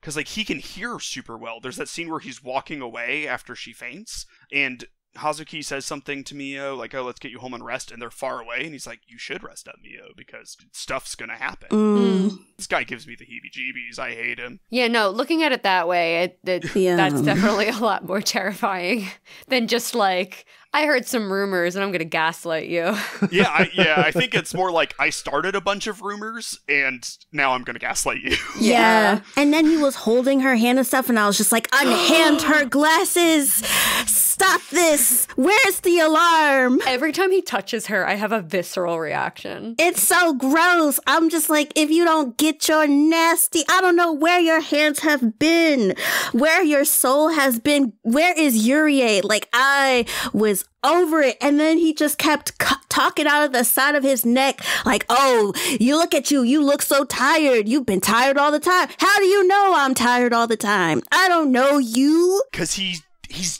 because he can hear super well. There's that scene where he's walking away after she faints and Hazuki says something to Miyo, like, oh, let's get you home and rest, and they're far away, and he's like, you should rest up, Miyo, because stuff's gonna happen. This guy gives me the heebie-jeebies. I hate him. Yeah, no, looking at it that way, that's definitely a lot more terrifying than just like, I heard some rumors and I'm gonna gaslight you. I think it's more like, I started a bunch of rumors, and now I'm gonna gaslight you. Yeah. And then he was holding her hand and stuff, and I was just like, unhand her glasses! Stop this! Where's the alarm? Every time he touches her, I have a visceral reaction. It's so gross. I'm just like, if you don't get your nasty, I don't know where your hands have been, where your soul has been. Where is Yurie? Like, I was over it. And then he just kept talking out of the side of his neck like, oh, you look at you. You look so tired. You've been tired all the time. How do you know I'm tired all the time? I don't know you. Because he's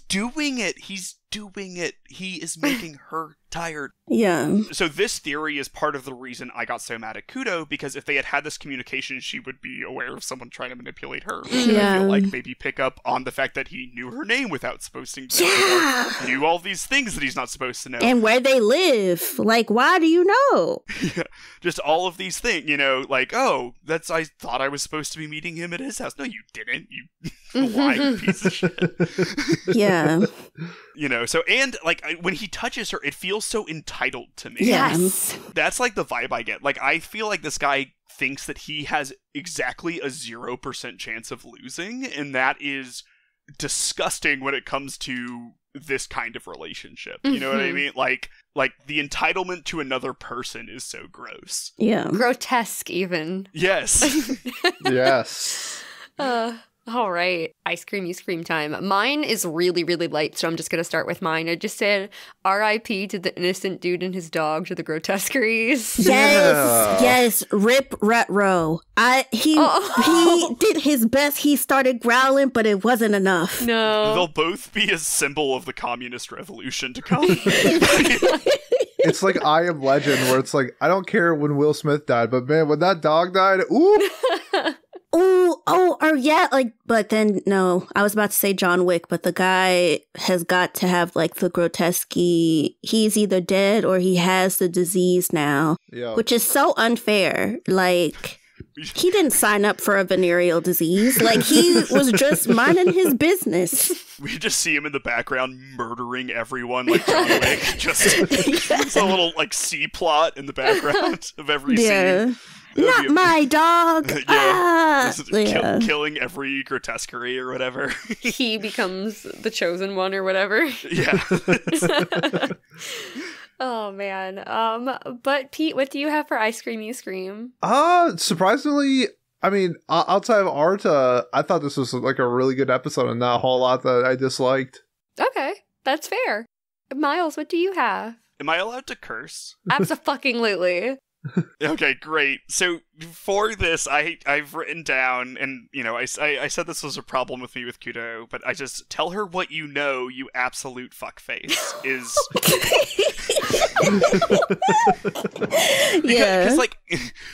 doing it. He's doing it. He is making her tired. Yeah. So this theory is part of the reason I got so mad at Kudo, because if they had had this communication, she would be aware of someone trying to manipulate her. Yeah. I feel like maybe pick up on the fact that he knew her name without supposed to know. Or knew all these things that he's not supposed to know. And where they live. Like, why do you know? Yeah. Just all of these things, like, oh, I thought I was supposed to be meeting him at his house. No, you didn't. You lying piece of shit. Yeah. So, and like when he touches her, it feels so entitled to me. Yes. That's like the vibe I get. Like, I feel like this guy thinks that he has exactly a 0% chance of losing, and that is disgusting when it comes to this kind of relationship. You know what I mean? Like the entitlement to another person is so gross. Yeah. Grotesque, even. Yes. Yes. All right. Ice cream, you scream time. Mine is really, really light, so I'm just going to start with mine. I just said R.I.P. to the innocent dude and his dog, to the Grotesqueries. Yes. Rip Retro. He did his best. He started growling, but it wasn't enough. No. They'll both be a symbol of the communist revolution to come. It's like I Am Legend, where it's like, I don't care when Will Smith died, but man, when that dog died, ooh. But then, no, I was about to say John Wick, but the guy has got to have, like, the Grotesqui. He's either dead or he has the disease now, which is so unfair. Like, he didn't sign up for a venereal disease. Like, he was just minding his business. We just see him in the background murdering everyone like John Wick. It's a little, like, C-plot in the background of every scene. Not my dog. Killing every grotesquerie or whatever. He becomes the chosen one or whatever. Yeah. Oh man. But Pete, what do you have for Ice Cream You Scream? Surprisingly, I mean, outside of Arata, I thought this was like a really good episode and not a whole lot that I disliked. Okay, that's fair. Miles, what do you have? Am I allowed to curse? Abso-fucking-lutely. Okay, great. So for this, I've written down, and I said this was a problem with me with Kudo, but I just tell her what you know, you absolute fuckface.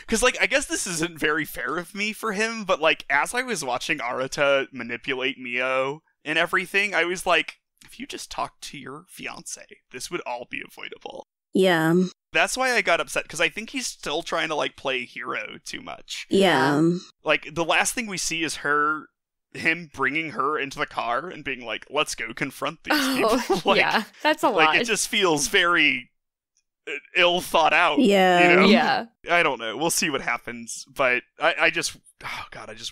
Because I guess this isn't very fair of me for him, but like as I was watching Arata manipulate Miyo and everything, I was like, if you just talked to your fiance, this would all be avoidable. Yeah. That's why I got upset, because I think he's still trying to, like, play hero too much. Yeah. Like, the last thing we see is him bringing her into the car and being like, let's go confront these people. Like, yeah, that's a lot. Like, it just feels very ill thought out. Yeah. Yeah. I don't know. We'll see what happens. But I just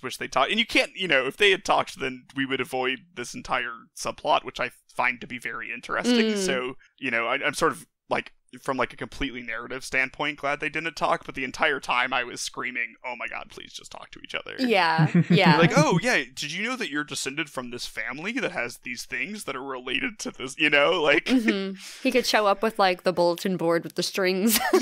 wish they talked. And you can't, if they had talked, then we would avoid this entire subplot, which I find to be very interesting. So, I'm sort of like, from like a completely narrative standpoint, glad they didn't talk, but the entire time I was screaming, oh my god, please just talk to each other. Yeah, yeah. Like, oh yeah, did you know that you're descended from this family that has these things that are related to this, you know, like he could show up with like the bulletin board with the strings. Like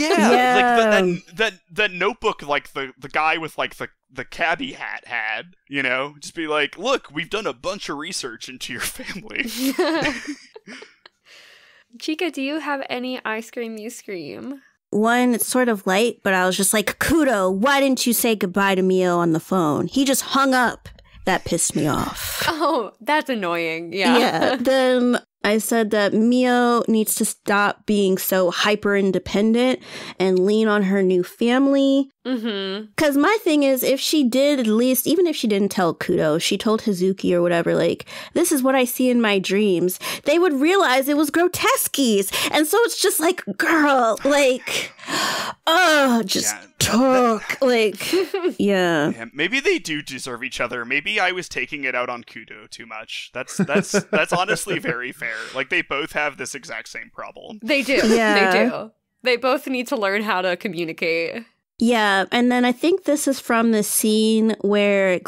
that notebook, like the guy with like the cabbie hat had, you know, just be like, look, we've done a bunch of research into your family. Chika, do you have any I Scream, You Scream? One, it's sort of light, but I was just like, Kudo, why didn't you say goodbye to Miyo on the phone? He just hung up. That pissed me off. Oh, that's annoying. Yeah. Yeah. Then I said that Miyo needs to stop being so hyper independent and lean on her new family. Because my thing is, if she did, at least, even if she didn't tell Kudo, she told Hazuki or whatever, like, this is what I see in my dreams, they would realize it was Grotesqies. And so it's just like, girl, like, just talk. Like, yeah. Maybe they do deserve each other. Maybe I was taking it out on Kudo too much. That's honestly very fair. Like, they both have this exact same problem. They do. Yeah. They do. They both need to learn how to communicate. Yeah, and then I think this is from the scene where when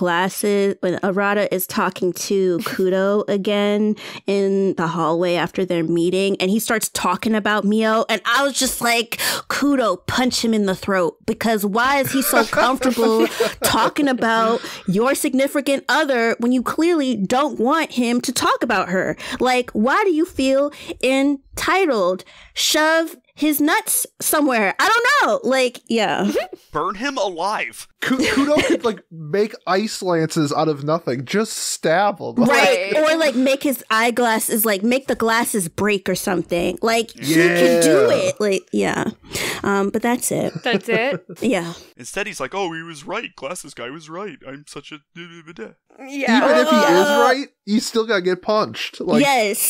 Arata is talking to Kudo again in the hallway after their meeting, and he starts talking about Miyo, and I was just like, Kudo, punch him in the throat, because why is he so comfortable talking about your significant other when you clearly don't want him to talk about her? Like, why do you feel entitled? Shove his nuts somewhere. I don't know. Like, yeah. Burn him alive. Kudo could, like, make ice lances out of nothing. Just stab him. Right. Or, like, make his eyeglasses, like, make the glasses break or something. Like, he could do it. Like, yeah. But that's it. That's it? Yeah. Instead, he's like, oh, he was right. Glasses guy was right. I'm such a... Yeah. Even if he is right, you still gotta get punched. Like, yes.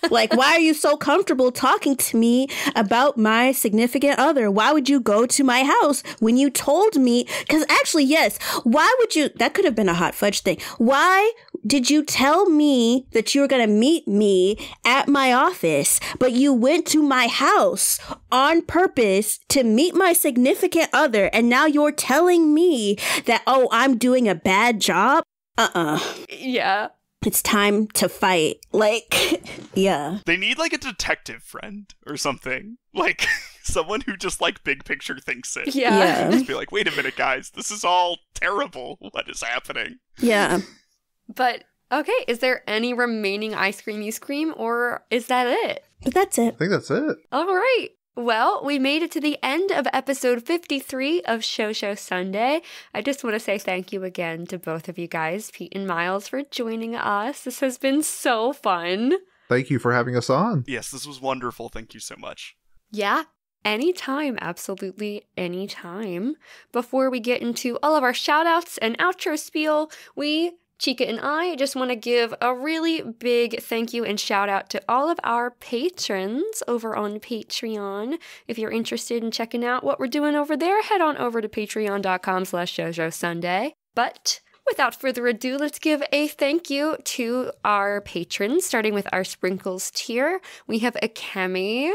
Like, why are you so comfortable talking to me about my significant other? Why would you go to my house when you told me? Because actually, yes. Why would you? That could have been a hot fudge thing. Why did you tell me that you were going to meet me at my office, but you went to my house on purpose to meet my significant other, and now you're telling me that, oh, I'm doing a bad job? Yeah. It's time to fight. Like, yeah. They need, like, a detective friend or something. Like, someone who just, like, big picture thinks it. Yeah. Just be like, wait a minute, guys. This is all terrible. What is happening? Yeah. But, okay, is there any remaining I Scream, You Scream, or is that it? But that's it. I think that's it. All right. Well, we made it to the end of episode 53 of Shoujo Sundae. I just want to say thank you again to both of you guys, Pete and Miles, for joining us. This has been so fun. Thank you for having us on. Yes, this was wonderful. Thank you so much. Yeah, anytime. Absolutely anytime. Before we get into all of our shout-outs and outro spiel, Chika and I just want to give a really big thank you and shout out to all of our patrons over on Patreon. If you're interested in checking out what we're doing over there, head on over to patreon.com/Shoujo Sundae. But without further ado, let's give a thank you to our patrons, starting with our Sprinkles tier. We have Akemi,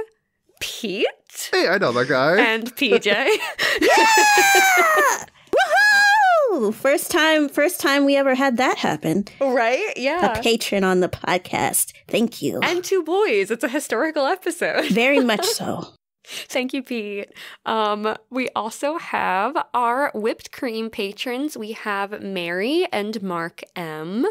Pete. Hey, I know that guy. And PJ. Yeah! Woohoo! First time we ever had that happen. Right? Yeah. A patron on the podcast. Thank you. And 2 boys. It's a historical episode. Very much so. Thank you, Pete. We also have our whipped cream patrons. We have Mary and Mark M.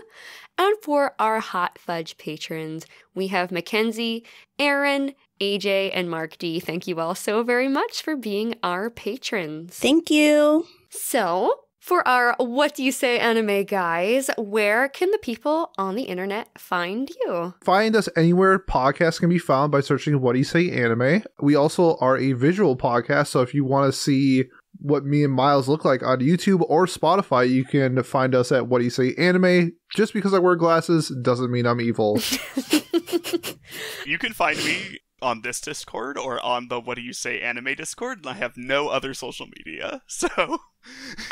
And for our hot fudge patrons, we have Mackenzie, Aaron, AJ, and Mark D. Thank you all so very much for being our patrons. Thank you. So, for our What Do You Say Anime guys, where can the people on the internet find you? Find us anywhere podcasts can be found by searching What Do You Say Anime. We also are a visual podcast, so if you want to see what me and Miles look like on YouTube or Spotify, you can find us at What Do You Say Anime. Just because I wear glasses doesn't mean I'm evil. You can find me on this Discord or on the What Do You Say Anime Discord, and I have no other social media, so...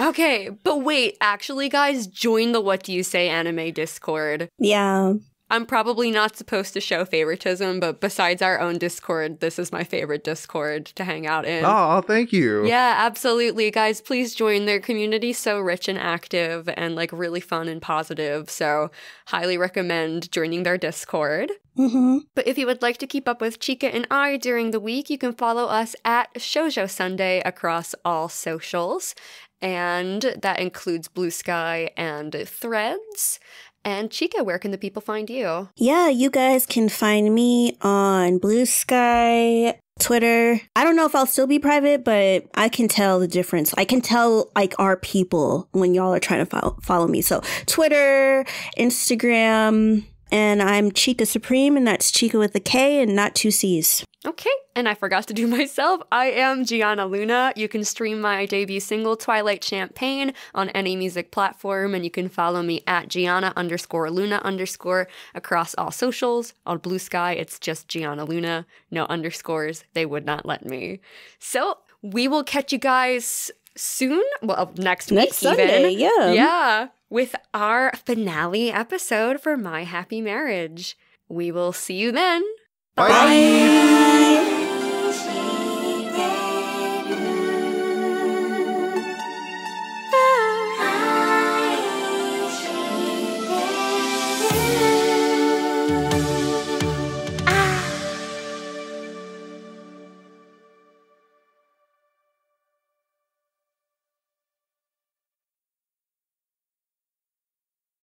Okay, but wait, actually, guys, join the What Do You Say Anime Discord. Yeah. I'm probably not supposed to show favoritism, but besides our own Discord, this is my favorite Discord to hang out in. Oh, thank you. Yeah, absolutely. Guys, please join their community. So rich and active and like really fun and positive. So highly recommend joining their Discord. Mm-hmm. But if you would like to keep up with Chika and I during the week, you can follow us at Shoujo Sundae across all socials. And that includes Blue Sky and Threads. And Chika, where can the people find you? Yeah, you guys can find me on Blue Sky, Twitter. I don't know if I'll still be private, but I can tell the difference. I can tell like our people when y'all are trying to follow me. So Twitter, Instagram, and I'm Chika Supreme, and that's Chika with a K and not 2 C's. Okay, and I forgot to do myself. I am Giana Luna. You can stream my debut single, Twilight Champagne, on any music platform, and you can follow me at Giana_Luna_ across all socials. On Blue Sky, it's just Giana Luna. No underscores. They would not let me. So we will catch you guys soon. Well, next week Sunday, even. yeah. Yeah, with our finale episode for My Happy Marriage. We will see you then. Bye. Bye.